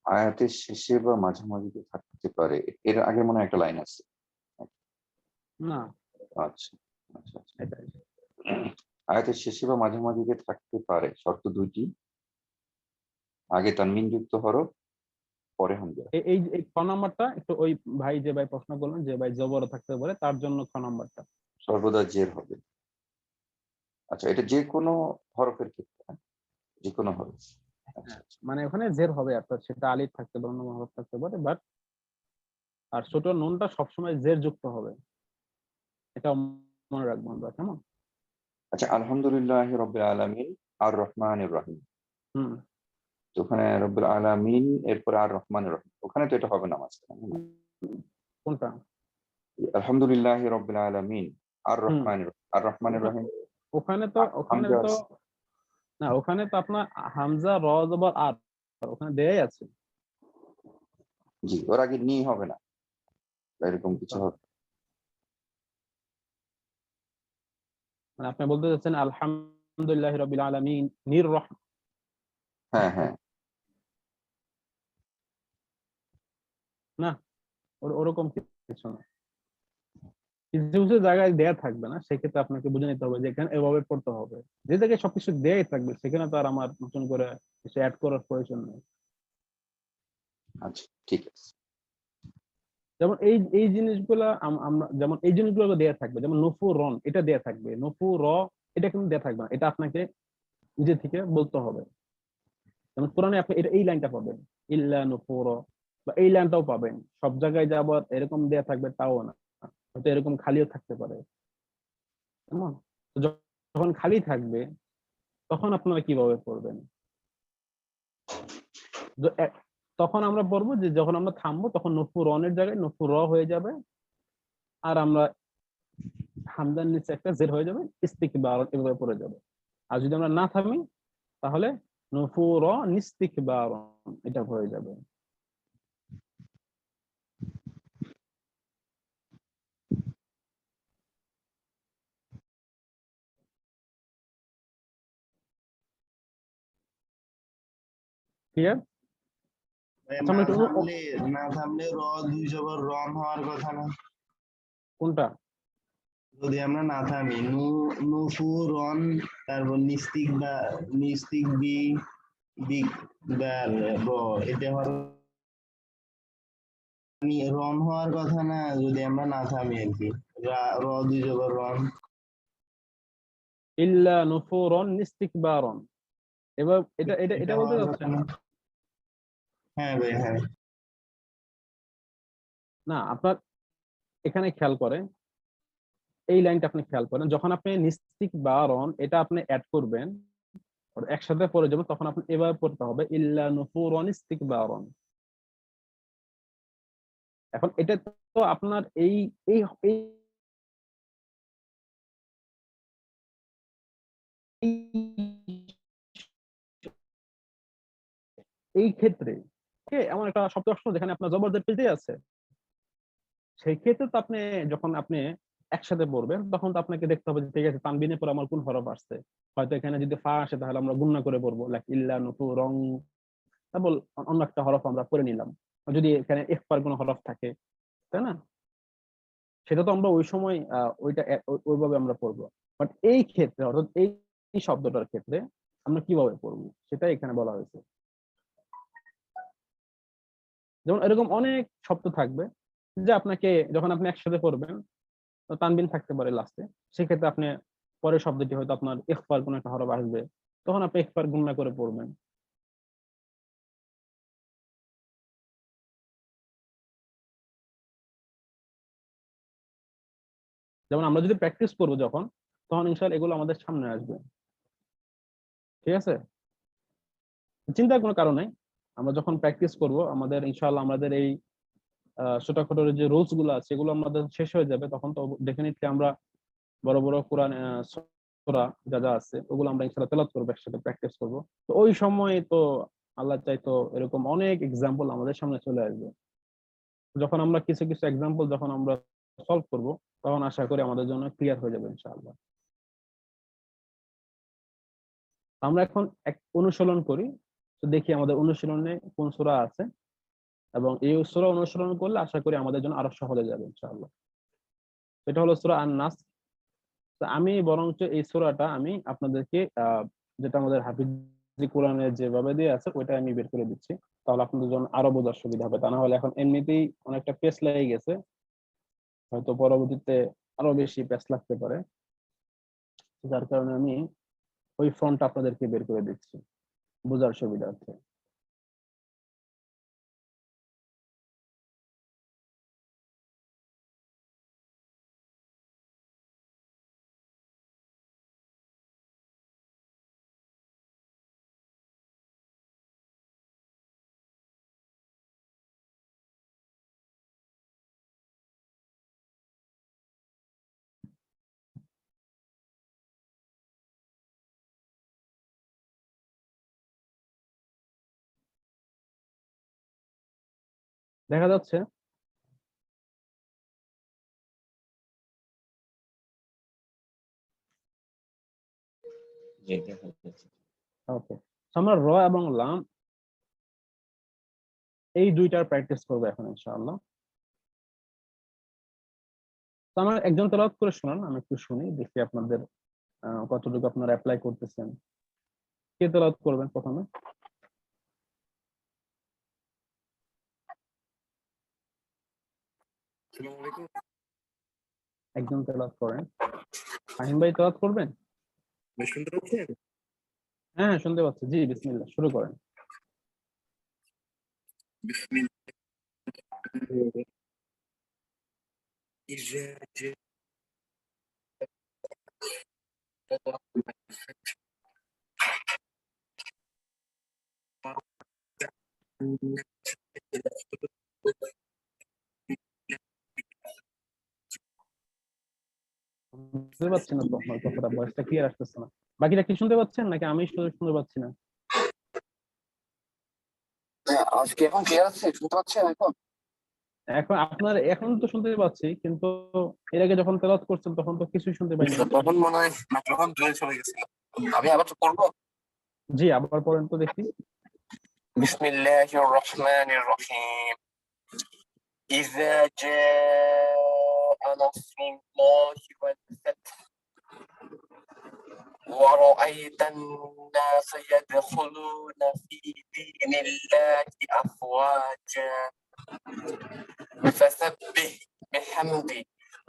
আয়াতের শেষে বা মাঝামাঝিতে থাকতে পারে, এর আগে মনে হয় একটা লাইন আছে। না, আচ্ছা আচ্ছা আচ্ছা। এটাই। আয়াতের শেষে বা মাঝামাঝিতে থাকতে পারে, শর্ত দুইটি, আগে তানমিন যুক্ত হরফ, পরে হামজা। এই এই খ নাম্বারটা একটু ওই ভাই, যে ভাই প্রশ্ন করলেন যে ভাই জবর থাকতে পারে, তার জন্য খ নাম্বারটা। সর্বদা জের হবে। আচ্ছা, এটা যে কোনো হরফের ক্ষেত্রে, হ্যাঁ? যে কোনো হরফ। আচ্ছা হ্যাঁ, আচ্ছা। মানে ওখানে জের হবে, অর্থাৎ সেটা আলিফ থাকতে পারে, অন্য হরফ থাকতে পারে, বাট আর ছোট নুনটা সবসময় জের যুক্ত হবে, এটা মনে রাখবো আমরা, কেমন? আচ্ছা, আলহামদুলিল্লাহ রব্বিল আলামিন আর রহমানির রহিম, হুম। তো ওখানে রব্বিল আলামিন এরপরে আর রহমানির রহিম, ওখানে তো এটা হবে না মাঝখানে, না? কোনটা? আলহামদুলিল্লাহ রব্বিল আলামিন আর হুম, রহমানির রহিম, ওখানে হামজা তো আছে। না, ওখানে তো আপনার হামজা র জবর আর, ওখানে দেয়াই আছে। জি, ওর আগে নি হবে না, এরকম কিছু হবে। মানে আপনি বলতে চাচ্ছেন আলহামদুলিল্লাহ রাব্বিল আলামিন নির রহমান। হ্যাঁ হ্যাঁ। না, ওরকম কিছু না, কিছু কিছু জায়গায় দেয়া থাকবে না, সেক্ষেত্রে আপনাকে বুঝে নিতে হবে যে এখানে এভাবে পড়তে হবে। যে জায়গায় সবকিছু দেয়াই থাকবে সেখানে তো আর আমার নতুন করে কিছু অ্যাড করার প্রয়োজন নেই। আচ্ছা ঠিক আছে। যেমন এই এই জিনিসগুলা আমরা যেমন এই জিনিসগুলো দেয়া থাকবে, যেমন নফু রন এটা দেয়া থাকবে, নফু র এটা কিন্তু দেয়া থাকবে না, এটা আপনাকে নিজে থেকে বলতে হবে। যেমন কোরআনে আপনি এটা এই লাইনটা পাবেন, ইল্লা নুফুর, বা এই লাইনটাও পাবেন, সব জায়গায় যাব এরকম দেয়া থাকবে তাও না, হয়তো এরকম খালিও থাকতে পারে, কেমন? তো যখন খালি থাকবে তখন আপনারা কিভাবে পড়বেন? তখন আমরা পড়বো যে যখন আমরা থামবো তখন নফু রনের জায়গায় নফু র হয়ে যাবে, আর আমরা হামদার নিচে একটা জের হয়ে যাবে, ইস্তিকবার এভাবে পড়ে যাবে। আর যদি আমরা না থামি তাহলে নফু র নিস্তিকবার এটা হয়ে যাবে। ক্লিয়ার? ভাই, আচ্ছা, আমরা একটু না থামলে র দুই জবর রন হওয়ার কথা না? কোনটা? যদি আমরা না থামি নুফু রন, তারপর নিস্তিক বা নিস্তিক বি, বিগ বার র এটা রন হওয়ার কথা না যদি আমরা না থামি আর কি র দুই জবর রন ইল্লা নুফুরন ইস্তিকবারন। এবার এটা এটা এটা বলতে হওয়ার কথা যাচ্ছেন? না। হ্যাঁ ভাই হ্যাঁ। না, আপনার এখানে খেয়াল করেন, এই লাইনটা আপনি খেয়াল করেন, যখন আপনি নিস্তিকবারন এটা আপনি অ্যাড করবেন একসাথে পড়ে যাবে, তখন আপনি এভাবে পড়তে হবে ইল্লা নুফুরন ইস্তিকবারন। এখন এটা তো আপনার এই এই এই এই ক্ষেত্রে এমন একটা শব্দ আসলো যেখানে আপনার জবরদের পেতে আছে, সেই ক্ষেত্রে তো আপনি যখন আপনি একসাথে পড়বেন তখন তো আপনাকে দেখতে হবে যে ঠিক আছে তানবিনের পর আমার কোন হরফ আসছে। হয়তো এখানে যদি ফা আসে তাহলে আমরা গুণনা করে পড়বো, লাইক ইল্লা নুফু রং, তারপর অন্য একটা হরফ আমরা পড়ে নিলাম। যদি এখানে ইখফার কোনো হরফ থাকে, তাই না, সেটা তো আমরা ওই সময় ওইটা ওইভাবে আমরা পড়বো। বাট এই ক্ষেত্রে অর্থাৎ এই শব্দটার ক্ষেত্রে আমরা কিভাবে পড়বো সেটা এখানে বলা হয়েছে। যেমন এরকম অনেক শব্দ থাকবে যে আপনাকে যখন আপনি একসাথে পড়বেন তানবিন থাকতে পারে লাস্টে, সেক্ষেত্রে আপনি পরের শব্দটি হয়তো আপনার ইখফার কোন একটা হরফ আসবে, তখন আপনি ইখফার গুণনা করে পড়বেন। যেমন আমরা যদি প্র্যাকটিস করবো যখন, তখন ইনশাআল্লাহ এগুলো আমাদের সামনে আসবে। ঠিক আছে, চিন্তার কোনো কারণ নাই। আমরা যখন প্র্যাকটিস করব আমাদের ইনশাআল্লাহ আমাদের এই ছোটখাটো যে রুলস গুলো আছে এগুলো আমাদের শেষ হয়ে যাবে, তখন তো ডেফিনেটলি আমরা বড় বড় কোরআন সূরা যা যা আছে ওগুলো আমরা ইনশাআল্লাহ তেলাওয়াত করবো, একসাথে প্র্যাকটিস করবো। তো ওই সময় তো আল্লাহ চাইতো এরকম অনেক এক্সাম্পল আমাদের সামনে চলে আসবে। যখন আমরা কিছু কিছু এক্সাম্পল যখন আমরা সলভ করব, তখন আশা করি আমাদের জন্য ক্লিয়ার হয়ে যাবে ইনশাআল্লাহ। আমরা এখন এক অনুশীলন করি, তো দেখি আমাদের অনুশীলনে কোন সূরা আছে, এবং এই সূরা অনুসরণ করলে আশা করি আমাদের জন্য আরো সহজ হয়ে যাবে ইনশাআল্লাহ। এটা হলো সূরা আন-নাস। তো আমি বরঞ্চ এই সূরাটা আমি আপনাদেরকে যেটা আমাদের হাফিজি কোরআনে যেভাবে দিয়ে আছে ওইটা আমি বের করে দিচ্ছি, তাহলে আপনাদের জন্য আরো বোঝার সুবিধা হবে। তা না হলে এখন এমনিতেই অনেকটা পেস লেগে গেছে, হয়তো পরবর্তীতে আরো বেশি পেস লাগতে পারে, যার কারণে আমি ওই ফ্রন্ট আপনাদেরকে বের করে দিচ্ছি বোঝার সুবিধার্থে। দেখা যাচ্ছে? জি দেখা যাচ্ছে। ওকে, আমরা র এবং লাম এই দুইটার প্র্যাকটিস করবো এখন ইনশাআল্লাহ। তো আমার একজন তেলাওয়াত করে শোনান, আমি একটু শুনি, দেখি আপনাদের কতটুকু আপনারা অ্যাপ্লাই করতেছেন। কে তেলাওয়াত করবেন প্রথমে? একজন তেলাওয়াত করেন। ফাহিম ভাই তেলাওয়াত করবেন? শুনতে পাচ্ছেন? হ্যাঁ হ্যাঁ, শুনতে পাচ্ছি। জি বিসমিল্লাহ, শুরু করেন। إذا جاء শুনতে পাচ্ছি না তো, আপনার কথাটা ভয়েসটা ক্লিয়ার আসতেছে না। বাকিটা কি শুনতে পাচ্ছেন নাকি আমি শুধু শুনতে পাচ্ছি না? আজকে এখন ক্লিয়ার আছে, শুনতে পাচ্ছেন এখন? এখন আপনার এখন তো শুনতে পাচ্ছি, কিন্তু এর আগে যখন তেলাওয়াত করছেন তখন তো কিছুই শুনতে পাইনি। তখন মনে হয় মাইক্রোফোন দূরে চলে গেছিল। আমি আবার করবো। জি আবার পড়েন তো দেখি। বিসমিল্লাহির রহমানির রহিম। إذا جاء نصر الله والفتح ورأيت الناس يدخلون في دين الله أفواجا فسبح بحمد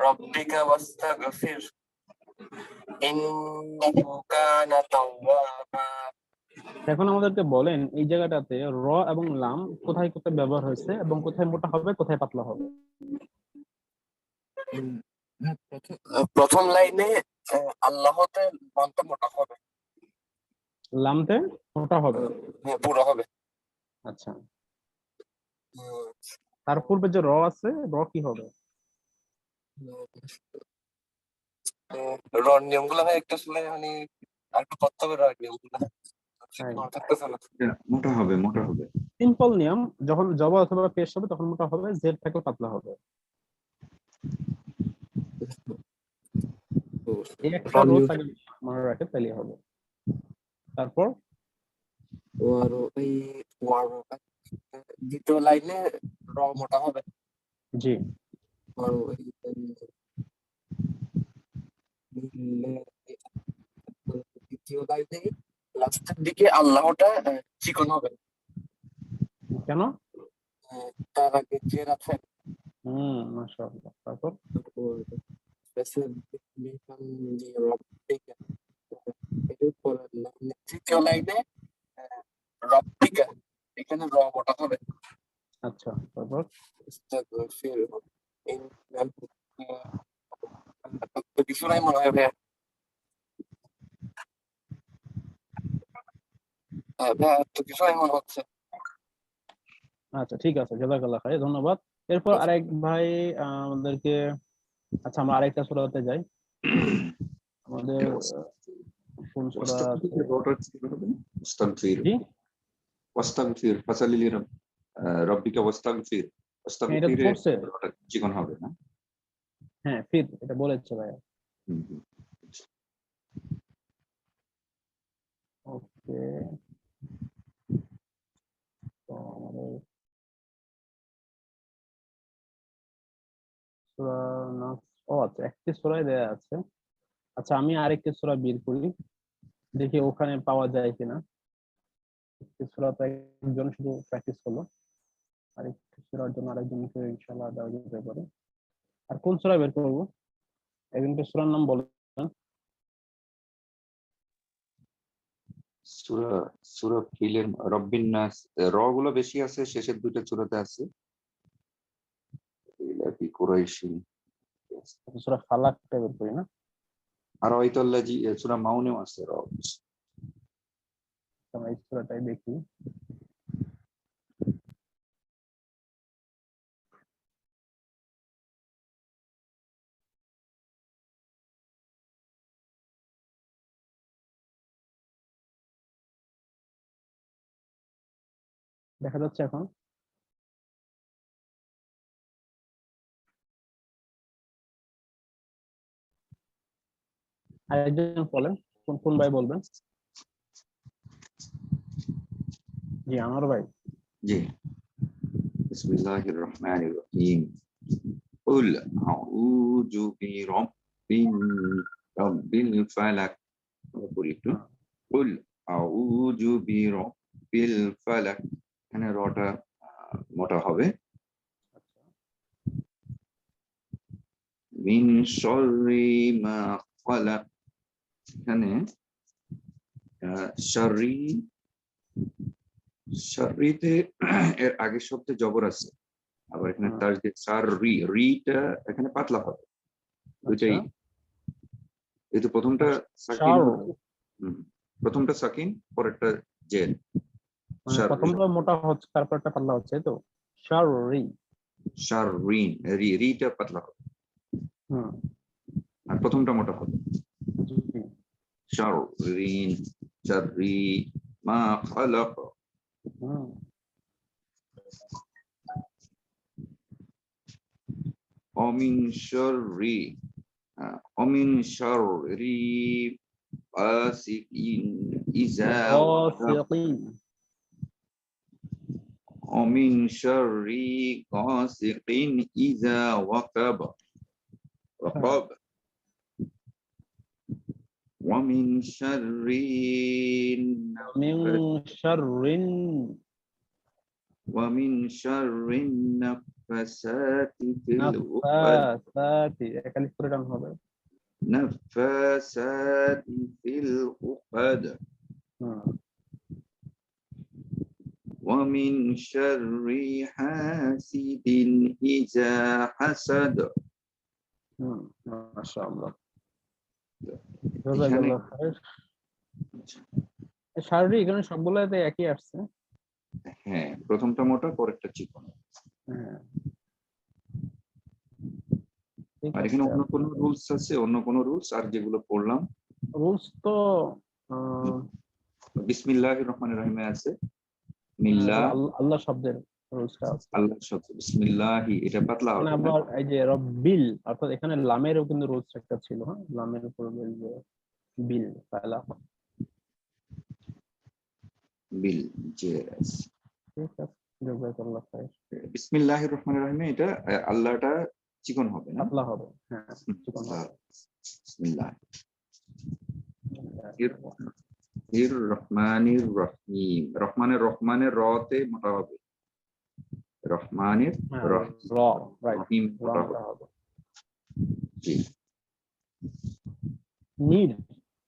ربك واستغفر إنه كان توابا। এখন আমাদেরকে বলেন এই জায়গাটাতে র এবং লাম কোথায় কোথায় ব্যবহার হয়েছে এবং কোথায় মোটা হবে কোথায় পাতলা হবে। প্রথম লাইনে আল্লাহতে মন্ত্র মোটা হবে, লামতে মোটা হবে। হ্যাঁ পুরো হবে। আচ্ছা, তার পূর্বে যে র আছে র কি হবে? রড নিয়মগুলো ভাই একটু শুনে মানে আর একটু করতে হবে রড নিয়মগুলো। মোটা হবে, মোটা হবে। সিম্পল নিয়ম, যখন জবর অথবা পেশ হবে তখন মোটা হবে, জেড থাকলে পাতলা হবে। এই একটা রোজ আগে মনে রাখে তাহলে হবে। তারপর দ্বিতীয় লাইনে র মোটা হবে। জি, দ্বিতীয় লাইনে লাস্টের দিকে আল্লাহটা চিকন হবে। কেন? তার আগে জের আছে। মাশাআল্লাহ। তারপর তৃতীয় লাইনে রব্বিকা, এখানে র মোটা হবে। আচ্ছা, তারপর কিছু নাই মনে হয় ভাইয়া। ভাইয়া তো কিছু নাই মনে হচ্ছে। আচ্ছা ঠিক আছে, জাযাকাল্লাহ খাইর, ধন্যবাদ। এরপর আরেক ভাই আমাদেরকে, আচ্ছা আমরা আরেকটা সূরাতে যাই। আমাদের কোন সূরা? ওয়াস্তাগফির, জি, ওয়াস্তাগফির ফাসালি রাব্বিকা ওয়াস্তাগফির। এটা ওয়াস্তাগফিরে পড়ছে। চিকন হবে না? হ্যাঁ ফির, এটা বলেছে ভাইয়া। ওকে, তো আমাদের সূরা নাস, ও আচ্ছা একটি সূরায় দেয়া আছে। আচ্ছা আমি আরেকটি সূরা বের করি, দেখি ওখানে পাওয়া যায় কিনা। একটি সূরা তো একজন শুধু প্র্যাকটিস করলো, আরেকটি সূরার জন্য আরেকজনকে ইনশাআল্লাহ দেওয়া যেতে পারে। আর কোন সূরা বের করবো? একজনকে সূরার নাম বলেন। সূরা ফিলের রব্বিন নাস র গুলো বেশি আছে, শেষের দুইটা সূরাতে আছে। ইলাফি কুরাইশিন, সূরা ফালাকটা বের করি না? আর আইতাল্লাজি সূরা মাউনেও আছে র। আমরা এই সূরাটাই দেখি। দেখা যাচ্ছে এখন? আরেকজন বলেন, কোন কোন ভাই বলবেন? জি আমার ভাই। জি, বিসমিল্লাহির রহমানির রহিম। কুল আউযু বিরাব্বিল ফালাক। বলি একটু, কুল আউযু বিরাব্বিল ফালাক, এখানে রটা মোটা হবে। মিন শাররি মা খালাক, এখানে শাররি, শাররিতে এর আগের শব্দে জবর আছে, আবার এখানে তার যে শাররি, রিটা এখানে পাতলা হবে। দুইটাই, এই তো প্রথমটা সাকিন, প্রথমটা সাকিন, পরেরটা জের। প্রথমটা মোটা হচ্ছে তারপরটা পাতলা হচ্ছে, তো শাররি, শাররিন, রিটা পাতলা হবে, আর প্রথমটা মোটা হবে। শাররিন, শাররি মা খালাক। অমিন শাররি, অমিন শাররি গাসিকিন ইযা ওয়াকাব, অমিন শাররি গাসিকিন ইযা ওয়াকাব। ওয়াকাব ومن شر মিন শাররিন ومن شر النفاسات في العقد নাফাসাতি একালিফ করে টান হবে। نفاسات في العقد হুম, ومن شر حاسد إذا حسد হুম, মাশাআল্লাহ। এখানে জাযাকাল্লাহ খাইর। শারীরিক এখানে সবগুলোতে একই আসছে। হ্যাঁ, প্রথমটা মোটা, পরেরটা চিকন। হ্যাঁ, ঠিক আর এখানে আছে। অন্য কোনো রুলস আছে? অন্য কোনো রুলস আর যেগুলো পড়লাম? রুলস তো আহ, বিসমিল্লাহির রহমানির রহিমে আছে মিল্লাহ, আল্লাহ শব্দের রুলসটা আছে। আল্লাহ শব্দ বিসমিল্লাহি, এটা পাতলা এখানে হবে না? আবার এই যে রব্বিল, অর্থাৎ এখানে লামেরও কিন্তু রুলস একটা ছিল। হ্যাঁ, লামের উপর বলবে বিল ফালা। বিল যে আছে। ঠিক আছে, জাযাকাল্লাহ খাইর। বিসমিল্লাহির রহমানির রহিমে এটা আল্লাহটা চিকন হবে না? পাতলা হবে, হ্যাঁ, চিকন হবে। বিসমিল্লাহ এর রহমানির রহিম, রহমানের রতে মোটা হবে, রহমানের হ্যাঁ, রহিম, র রাইট, রহিম র মোটা মোটা হবে। হবে। জি, নির,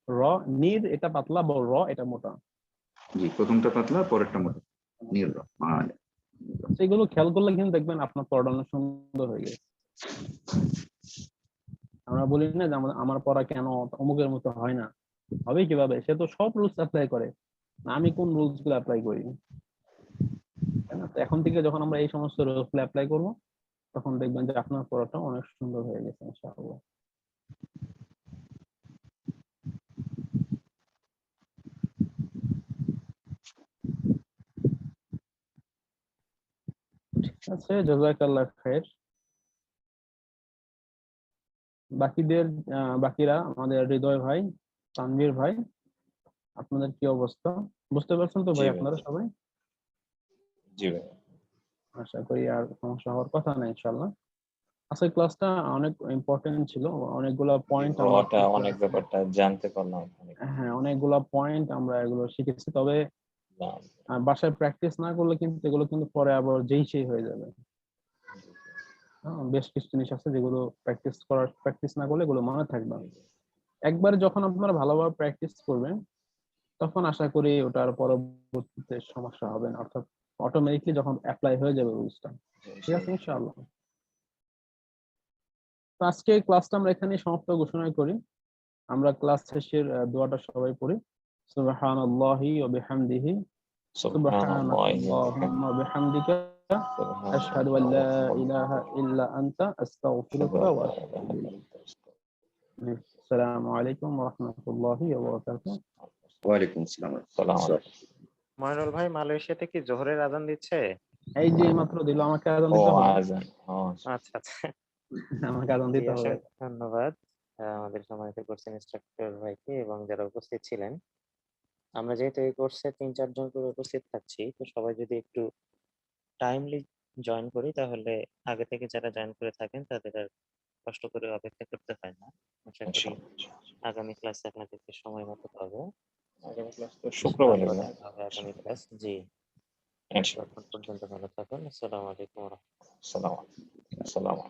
র নির এটা পাতলা, র এটা মোটা। জি, প্রথমটা পাতলা, পরেরটা মোটা। নির রহমান। সেগুলো খেয়াল করলে কিন্তু দেখবেন আপনার পড়ানো সুন্দর হয়ে গেছে। আমরা বলি না যে আমার পড়া কেন অমুকের মতো হয় না, হবে কিভাবে? সে তো সব রুলস অ্যাপ্লাই করে, আমি কোন রুলস গুলো অ্যাপ্লাই করি, তাই না? তো এখন থেকে যখন আমরা এই সমস্ত রুলস গুলো অ্যাপ্লাই করবো, তখন দেখবেন যে আপনার পড়াটা অনেক সুন্দর হয়ে গেছে ইনশাআল্লাহ। ঠিক আছে, জাযাকাল্লাহ খাইর। বাকিরা আমাদের হৃদয় ভাই, তানভীর ভাই, আপনাদের কি অবস্থা? বুঝতে পারছেন তো জি ভাই ভাই, আপনারা সবাই? জি ভাই। আশা করি আর সমস্যা হওয়ার কথা না ইনশাআল্লাহ। আজকের ক্লাসটা অনেক ইম্পর্টেন্ট ছিল, অনেকগুলা পয়েন্ট আমরা রটা অনেক ব্যাপারটা জানতে পারলাম অনেক। হ্যাঁ, অনেকগুলা পয়েন্ট আমরা এগুলো শিখেছি। তবে না, বাসায় প্র্যাকটিস না করলে কিন্তু এগুলো কিন্তু পরে আবার যেই সেই হয়ে যাবে। বেশ কিছু জিনিস আছে যেগুলো প্র্যাকটিস না করলে এগুলো মনে থাকবে না। একবার যখন আপনারা ভালোভাবে প্র্যাকটিস করবেন, তখন আশা করি ওটার পরবর্তীতে সমস্যা হবে না, অর্থাৎ অটোমেটিকলি যখন অ্যাপ্লাই হয়ে যাবে রুলসটা। ঠিক আছে ইনশাআল্লাহ। তো আজকে ক্লাসটা আমরা এখানে সমাপ্ত ঘোষণা করি। আমরা ক্লাস শেষের দোয়াটা সবাই পড়ি। সুবহানাল্লাহি ওয়া বিহামদিহি, সুবহানাকাল্লাহুম্মা ওয়া বিহামদিকা, আশহাদু আল লা ইলাহা ইল্লা আনতা, আস্তাগফিরুকা ওয়া আতুবু ইলাইক। আসসালামু আলাইকুম ওয়া রাহমাতুল্লাহি ওয়া বারাকাতুহু। ওয়ালাইকুম আসসালাম। ময়নুল ভাই, মালয়েশিয়াতে কি জোহরের আজান দিচ্ছে? এই যে মাত্র দিল, আমাকে আজান ও দিতে হবে? আজান, আচ্ছা আচ্ছা, আমাকে আজান জি, দিতে হবে? অসংখ্য ধন্যবাদ আমাদের সম্মানিত কোর্স ইনস্ট্রাক্টর ভাইকে এবং যারা উপস্থিত ছিলেন। আমরা যেহেতু এই কোর্সে ৩-৪ জন করে উপস্থিত থাকছি, তো সবাই যদি একটু টাইমলি জয়েন করি, তাহলে আগে থেকে যারা জয়েন করে থাকেন তাদের আর কষ্ট করে অপেক্ষা করতে হয় না। আশা করি আগামী ক্লাসে আপনাদেরকে সময় মতো পাবো। আগামী ক্লাস তো শুক্রবারে আবার না? দেখা হবে আগামী ক্লাস। জি, ইনশাআল্লাহ। ততক্ষণ পর্যন্ত ভালো থাকুন। আসসালামু আলাইকুম ওয়া রাহমাতুল্লাহ। আসসালামু আলাইকুম।